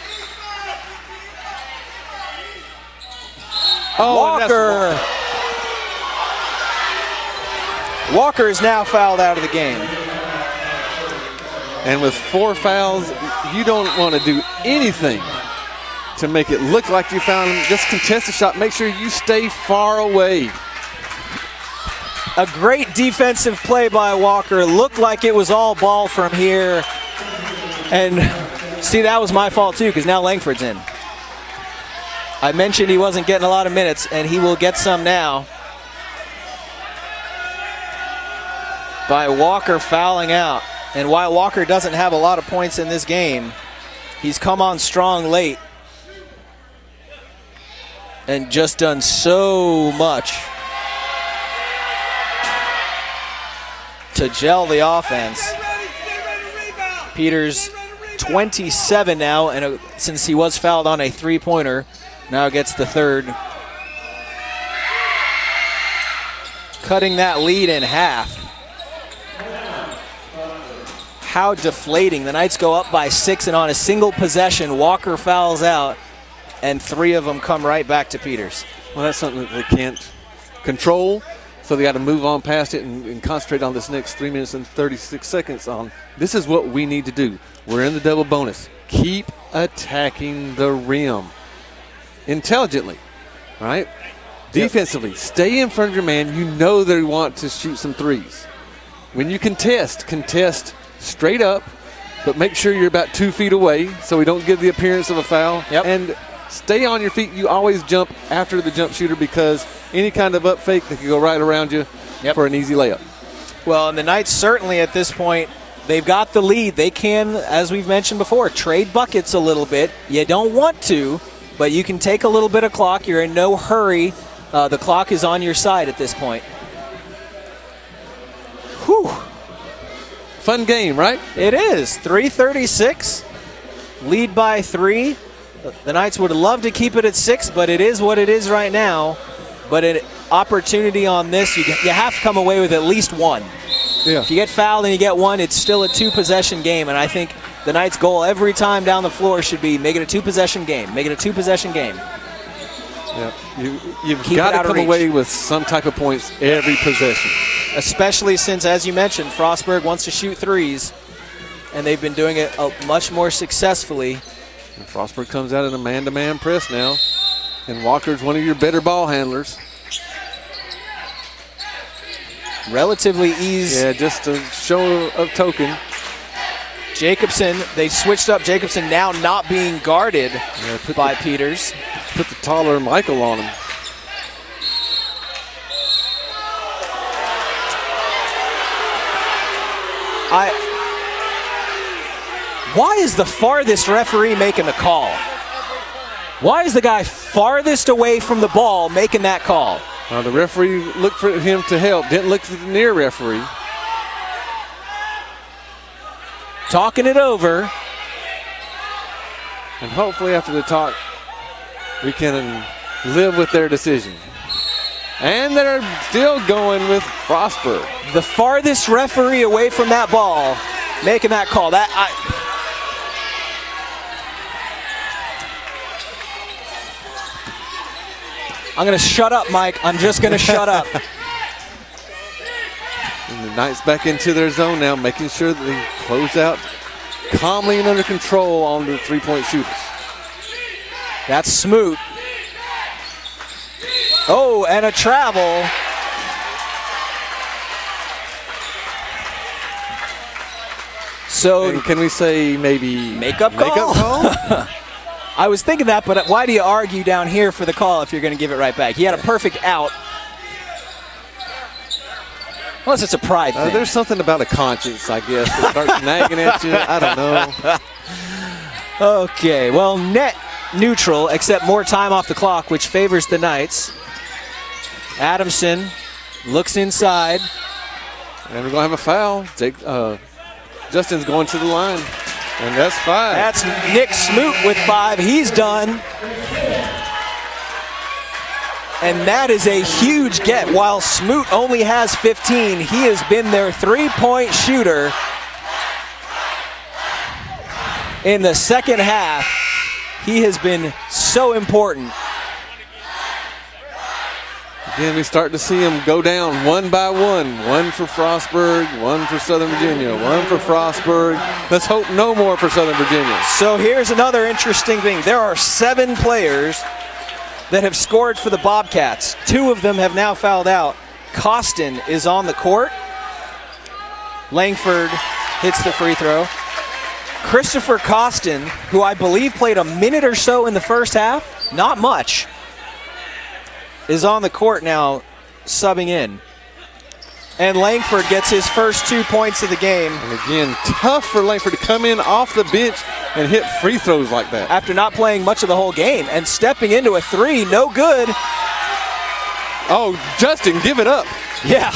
Oh,
Walker is now fouled out of the game.
And with 4 fouls, you don't want to do anything to make it look like you found him. Just contest the shot. Make sure you stay far away.
A great defensive play by Walker. Looked like it was all ball from here. And see, that was my fault too, because now Langford's in. I mentioned he wasn't getting a lot of minutes, and he will get some now. By Walker fouling out. And while Walker doesn't have a lot of points in this game, he's come on strong late and just done so much to gel the offense. Peters 27 now, and since he was fouled on a 3-pointer, now gets the third. Cutting that lead in half. How deflating. The Knights go up by 6, and on a single possession, Walker fouls out, and 3 of them come right back to Peters.
Well, that's something that they can't control, so they got to move on past it and concentrate on this next 3 minutes and 36 seconds on this is what we need to do. We're in the double bonus. Keep attacking the rim intelligently, right? Defensively, stay in front of your man. You know they want to shoot some threes. When you contest straight up, but make sure you're about 2 feet away so we don't give the appearance of a foul. And stay on your feet. You always jump after the jump shooter because any kind of up fake, they can go right around you for an easy layup.
Well, and the Knights certainly at this point, they've got the lead. They can, as we've mentioned before, trade buckets a little bit. You don't want to, but you can take a little bit of clock. You're in no hurry. The clock is on your side at this point. Whew.
Fun game, right?
It is. 3:36. Lead by 3. The Knights would love to keep it at 6, but it is what it is right now. But an opportunity on this, you have to come away with at least 1.
Yeah.
If you get fouled and you get 1, it's still a 2-possession game. And I think the Knights' goal every time down the floor should be make it a 2-possession game. Make it a 2-possession game.
Yeah. You've got to come away with some type of points every possession.
Especially since, as you mentioned, Frostburg wants to shoot threes, and they've been doing it much more successfully.
And Frostburg comes out in a man-to-man press now, and Walker's one of your better ball handlers.
Relatively easy.
Yeah, just a show of token.
Jacobson, they switched up Jacobson now not being guarded by Peters.
Put the taller Michael on him.
Why is the farthest referee making the call? Why is the guy farthest away from the ball making that call?
The referee looked for him to help, didn't look to the near referee.
Talking it over.
And hopefully after the talk, we can live with their decision. And they're still going with Frostburg.
The farthest referee away from that ball, making that call. I'm going to shut up, Mike. I'm just going to shut up.
And the Knights back into their zone now, making sure that they close out calmly and under control on the three-point shooters.
That's Smoot. Oh, and a travel. So
and can we say maybe
makeup call? I was thinking that, but why do you argue down here for the call if you're going to give it right back? He had a perfect out. Unless it's a pride thing.
There's something about a conscience, I guess, that starts nagging at you. I don't know.
Okay, well, net neutral, except more time off the clock, which favors the Knights. Adamson looks inside.
And we're going to have a foul. Justin's going to the line. And that's 5.
That's Nick Smoot with 5. He's done. And that is a huge get. While Smoot only has 15, he has been their three-point shooter in the second half. He has been so important.
Again, we start to see them go down one by one. One for Frostburg, one for Southern Virginia, one for Frostburg. Let's hope no more for Southern Virginia.
So here's another interesting thing. There are 7 players that have scored for the Bobcats. 2 of them have now fouled out. Costin is on the court. Langford hits the free throw. Christopher Costin, who I believe played a minute or so in the first half, not much, is on the court now, subbing in. And Langford gets his first 2 points of the game.
And again, tough for Langford to come in off the bench and hit free throws like that.
After not playing much of the whole game and stepping into a 3, no good.
Oh, Justin, give it up.
Yeah,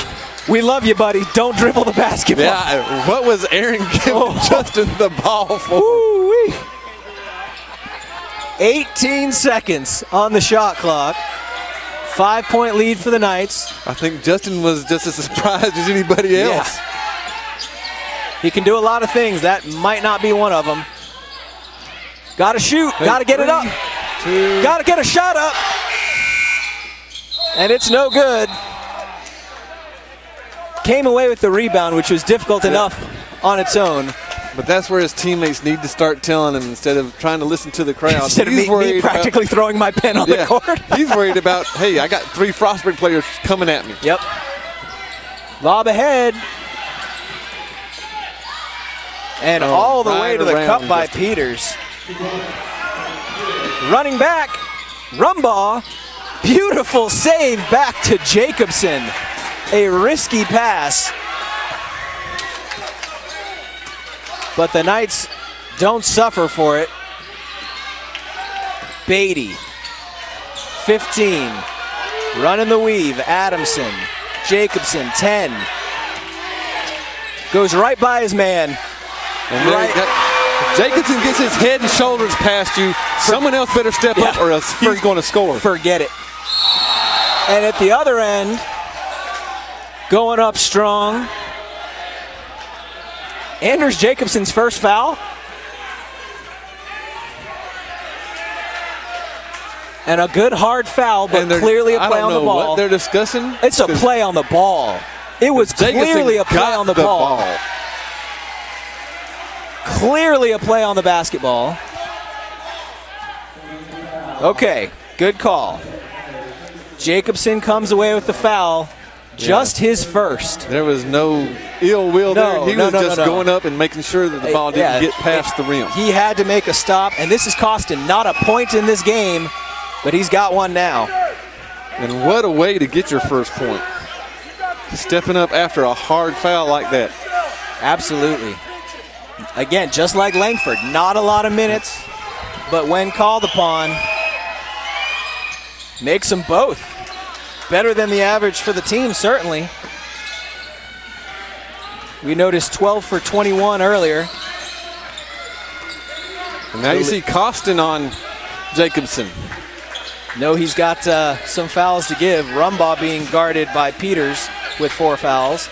we love you, buddy. Don't dribble the basketball.
Yeah, what was Aaron giving Justin the ball for?
Ooh-wee. 18 seconds on the shot clock. 5-point lead for the Knights.
I think Justin was just as surprised as anybody else.
Yeah. He can do a lot of things. That might not be one of them. Got to shoot. Got to get it up.
2.
Got to get a shot up. And it's no good. Came away with the rebound, which was difficult enough on its own.
But that's where his teammates need to start telling him instead of trying to listen to the crowd.
Instead of me practically throwing my pen on the court.
He's worried about, hey, I got 3 Frostburg players coming at me.
Yep. Lob ahead. And all the way to the cup by Peters. Running back, Rumbaugh. Beautiful save back to Jacobson. A risky pass. But the Knights don't suffer for it. Beatty, 15. Running the weave, Adamson. Jacobson, 10. Goes right by his man.
And if Jacobson gets his head and shoulders past you, someone else better step up or else he's going to score.
Forget it. And at the other end, going up strong, Anders Jacobson's first foul. And a good hard foul, but clearly a play on the ball.
What they're discussing.
It's a play on the ball. It was clearly a play on the ball. Clearly a play on the basketball. Okay, good call. Jacobson comes away with the foul. Just his first.
There was no ill will there. He was just going up and making sure that the ball didn't get past the rim.
He had to make a stop, and this is Costin. Not a point in this game, but he's got one now.
And what a way to get your first point. Stepping up after a hard foul like that.
Absolutely. Again, just like Langford, not a lot of minutes, but when called upon, makes them both. Better than the average for the team, certainly. We noticed 12 for 21 earlier.
And now you see Costin on Jacobson.
No, he's got some fouls to give. Rumbaugh being guarded by Peters with 4 fouls.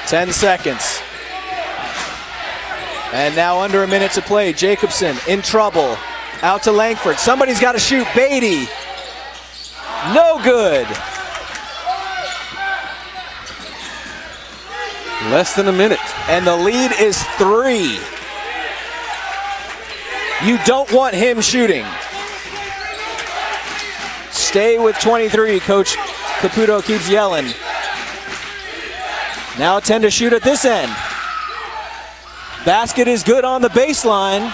10 seconds. And now under a minute to play. Jacobson in trouble. Out to Langford. Somebody's got to shoot. Beatty. No good.
Less than a minute.
And the lead is 3. You don't want him shooting. Stay with 23, Coach Caputo keeps yelling. Now 10 to shoot at this end. Basket is good on the baseline.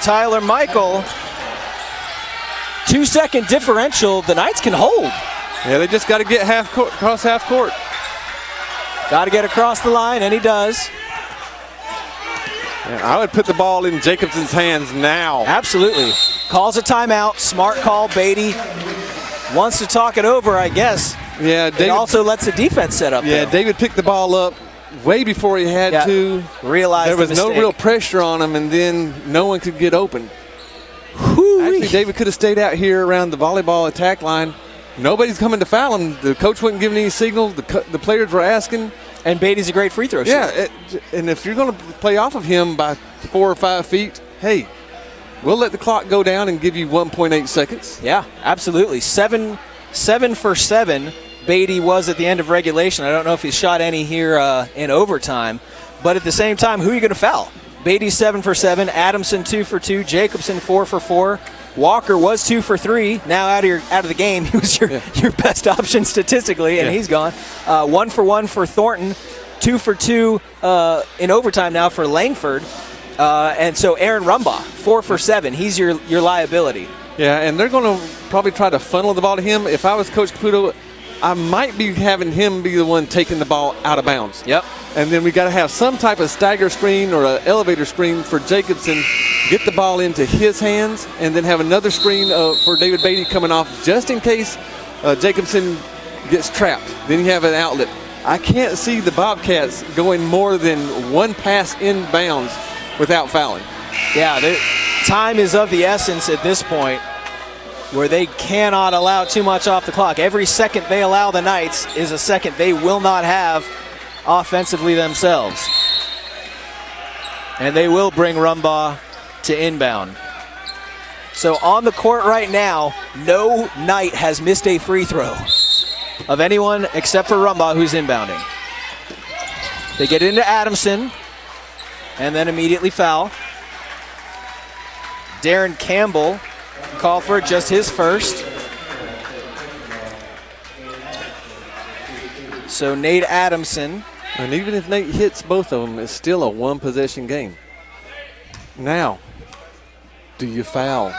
Tyler Michael. 2-second differential. The Knights can hold.
Yeah, they just got to get half court, across half court.
Got to get across the line, and he does.
Yeah, I would put the ball in Jacobson's hands now.
Absolutely. Calls a timeout. Smart call. Beatty wants to talk it over, I guess.
Yeah, David.
It also lets the defense set up.
Yeah,
though.
David picked the ball up way before he had to.
Realize
there was
the
no
mistake.
real pressure on him, and then no one could get open.
Whoo-wee.
Actually, David could have stayed out here around the volleyball attack line. Nobody's coming to foul him. The coach wasn't giving any signal. The players were asking.
And Beatty's a great free throw shooter.
Yeah, and if you're going to play off of him by 4 or 5 feet, hey, we'll let the clock go down and give you 1.8 seconds.
Yeah, absolutely. 7 for 7. Beatty was at the end of regulation. I don't know if he shot any here in overtime. But at the same time, who are you going to foul? Beatty 7 for 7. Adamson 2 for 2. Jacobson 4 for 4. Walker was 2 for 3. Now out of the game. He was your best option statistically, and he's gone. 1 for 1 for Thornton. 2 for 2 in overtime now for Langford. And so Aaron Rumbaugh, 4 for 7. He's your liability.
Yeah, and they're going to probably try to funnel the ball to him. If I was Coach Caputo, I might be having him be the one taking the ball out of bounds.
Yep.
And then we got to have some type of stagger screen or an elevator screen for Jacobson, get the ball into his hands, and then have another screen for David Beatty coming off just in case Jacobson gets trapped. Then you have an outlet. I can't see the Bobcats going more than one pass inbounds without fouling.
Yeah, time is of the essence at this point where they cannot allow too much off the clock. Every second they allow the Knights is a second they will not have offensively themselves. And they will bring Rumbaugh to inbound. So on the court right now, no Knight has missed a free throw of anyone except for Rumbaugh, who's inbounding. They get into Adamson and then immediately foul. Darren Campbell called for just his first. So Nate Adamson.
And even if Nate hits both of them, it's still a one-possession game. Now, do you foul?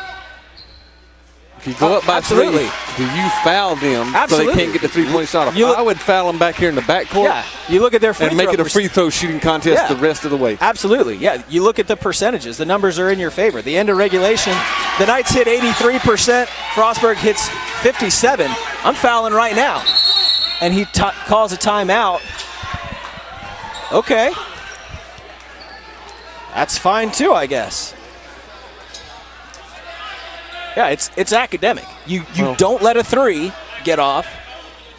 If you go up by
absolutely.
3, do you foul them
Absolutely.
so they can't get the three-point shot off?
You look-
I would foul them back here in the backcourt.
Yeah, you look at their free
and make
throw
it a free throw shooting contest the rest of the way.
Absolutely, yeah. You look at the percentages. The numbers are in your favor. The end of regulation, the Knights hit 83%. Frostburg hits 57. I'm fouling right now. And he calls a timeout. Okay. That's fine too, I guess. Yeah, it's academic. You don't let a 3 get off.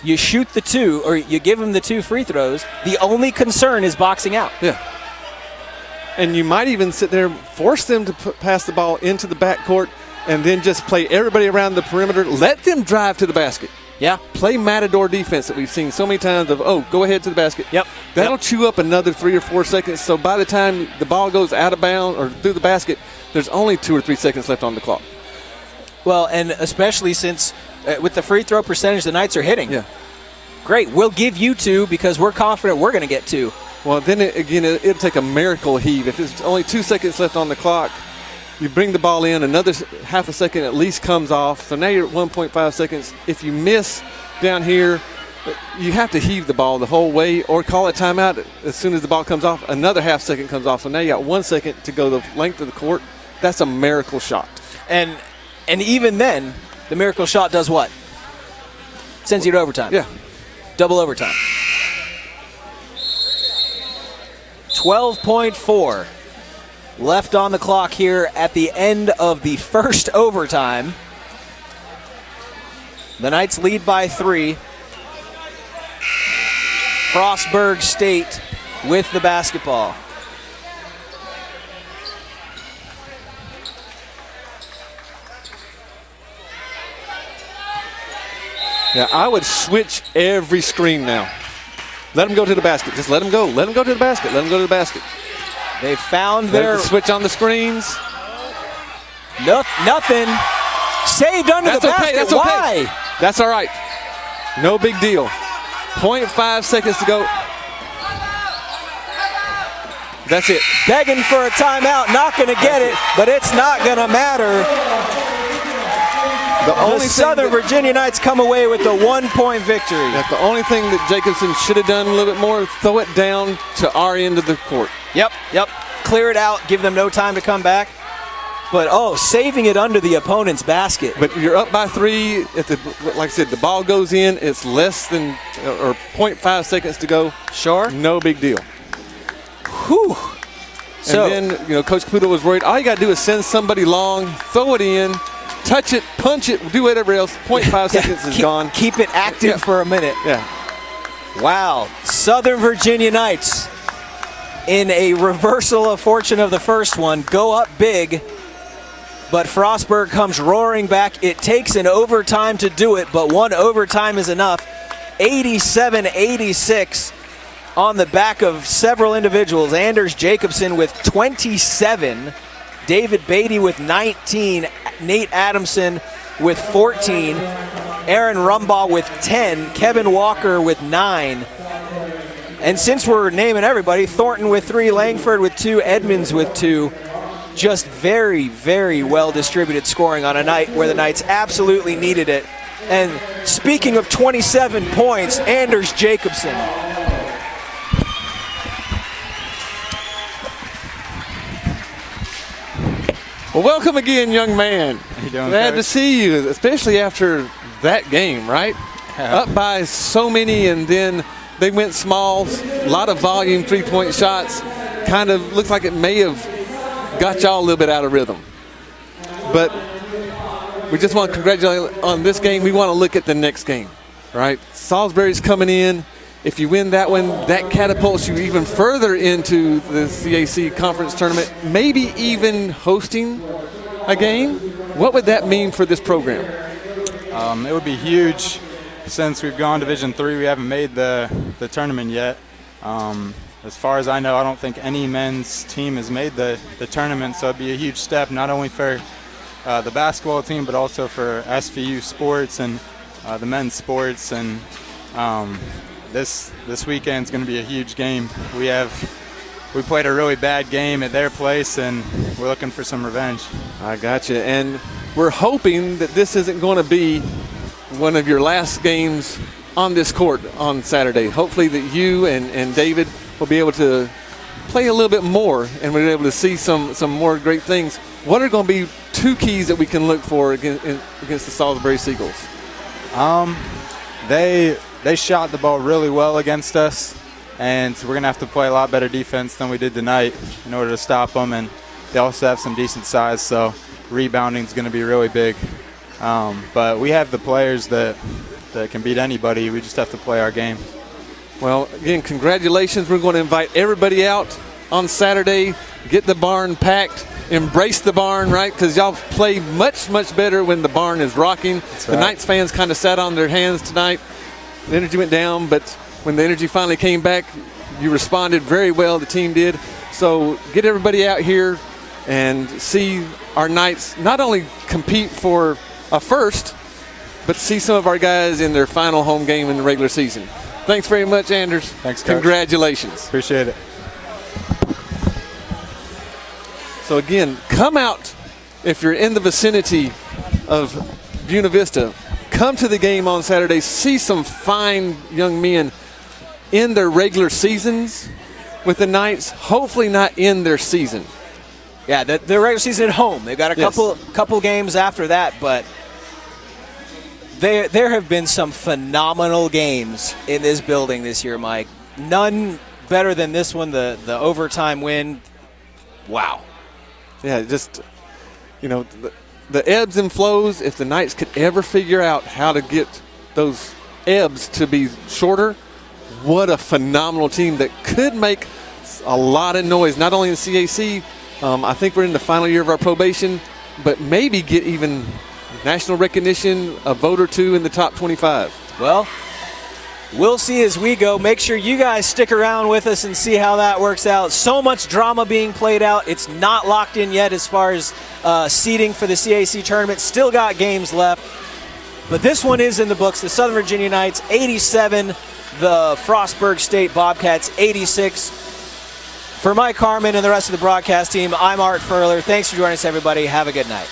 You shoot the 2, or you give him the 2 free throws. The only concern is boxing out.
Yeah. And you might even sit there, force them to pass the ball into the backcourt, and then just play everybody around the perimeter. Let them drive to the basket.
Yeah.
Play matador defense that we've seen so many times of, go ahead to the basket.
Yep.
That'll chew up another 3 or 4 seconds. So by the time the ball goes out of bounds or through the basket, there's only 2 or 3 seconds left on the clock.
Well, and especially since with the free throw percentage the Knights are hitting.
Yeah.
Great. We'll give you 2 because we're confident we're going to get 2.
Well, then it'll take a miracle heave. If there's only 2 seconds left on the clock, you bring the ball in, another half a second at least comes off. So now you're at 1.5 seconds. If you miss down here, you have to heave the ball the whole way or call a timeout as soon as the ball comes off. Another half second comes off. So now you got 1 second to go the length of the court. that's a miracle shot.
And even then, the miracle shot does what? Sends you to overtime.
Yeah.
Double overtime. 12.4 left on the clock here at the end of the first overtime. The Knights lead by 3. Frostburg State with the basketball.
Yeah, I would switch every screen now. Let them go to the basket. Just let them go. Let them go to the basket. Let them go to the basket.
They found their
switch on the screens.
Nothing. Saved under the basket.
That's okay.
Why?
That's all right. No big deal. 0.5 seconds to go. That's it.
Begging for a timeout. Not going to get it, but it's not going to matter. The Southern Virginia Knights come away with a 1-point victory.
That's the only thing that Jacobson should have done a little bit more, throw it down to our end of the court.
Yep. Clear it out, give them no time to come back. But, saving it under the opponent's basket.
But you're up by 3. Like I said, the ball goes in. It's less than or 0.5 seconds to go.
Sure.
No big deal.
Whew.
And then, Coach Caputo was worried. All you got to do is send somebody long, throw it in, touch it, punch it, do whatever else. 0.5 seconds is gone.
Keep it active for a minute.
Yeah.
Wow. Southern Virginia Knights, in a reversal of fortune of the first one, go up big, but Frostburg comes roaring back. It takes an overtime to do it, but one overtime is enough. 87-86 on the back of several individuals. Anders Jacobson with 27, David Beatty with 19, Nate Adamson with 14, Aaron Rumbaugh with 10, Kevin Walker with 9. And since we're naming everybody, Thornton with 3, Langford with 2, Edmonds with 2. Just very, very well distributed scoring on a night where the Knights absolutely needed it. And speaking of 27 points, Anders Jacobson.
Well, welcome again, young man.
How you doing,
Glad
Coach?
to see you, especially after that game, right?
Yeah.
Up by so many, and then they went small. A lot of volume, three-point shots. Kind of looks like it may have got y'all a little bit out of rhythm. But we just want to congratulate on this game. We want to look at the next game, right? Salisbury's coming in. If you win that one, that catapults you even further into the CAC conference tournament, maybe even hosting a game. What would that mean for this program?
It would be huge. Since we've gone Division III, we haven't made the tournament yet. As far as I know, I don't think any men's team has made the tournament, so it'd be a huge step, not only for the basketball team, but also for SVU sports and the men's sports. And this weekend's going to be a huge game. We played a really bad game at their place, and we're looking for some revenge.
I got you. And we're hoping that this isn't going to be one of your last games on this court on Saturday. Hopefully that you and David will be able to play a little bit more, and we'll be able to see some more great things. What are going to be 2 keys that we can look for against the Salisbury Seagulls?
They shot the ball really well against us, and we're going to have to play a lot better defense than we did tonight in order to stop them. And they also have some decent size, so rebounding is going to be really big. But we have the players that can beat anybody. We just have to play our game.
Well, again, congratulations. We're going to invite everybody out on Saturday, get the barn packed, embrace the barn, right? Because y'all play much, much better when the barn is rocking.
That's
the
right.
Knights fans kind of sat on their hands tonight. The energy went down, but when the energy finally came back, you responded very well, the team did. So get everybody out here and see our Knights not only compete for a first, but see some of our guys in their final home game in the regular season. Thanks very much, Anders.
Thanks, Coach.
Congratulations.
Appreciate it.
So again, come out if you're in the vicinity of Buena Vista. Come to the game on Saturday. See some fine young men in their regular seasons with the Knights. Hopefully not in their season.
Yeah, the regular season at home. They've got a couple games after that, but there have been some phenomenal games in this building this year, Mike. None better than this one, the overtime win. Wow.
Yeah, just, the ebbs and flows, if the Knights could ever figure out how to get those ebbs to be shorter, what a phenomenal team that could make a lot of noise, not only in CAC. I think we're in the final year of our probation, but maybe get even national recognition, a vote or two in the top 25.
Well, we'll see as we go. Make sure you guys stick around with us and see how that works out. So much drama being played out. It's not locked in yet as far as seeding for the CAC tournament. Still got games left. But this one is in the books. The Southern Virginia Knights, 87. The Frostburg State Bobcats, 86. For Mike Harmon and the rest of the broadcast team, I'm Art Furler. Thanks for joining us, everybody. Have a good night.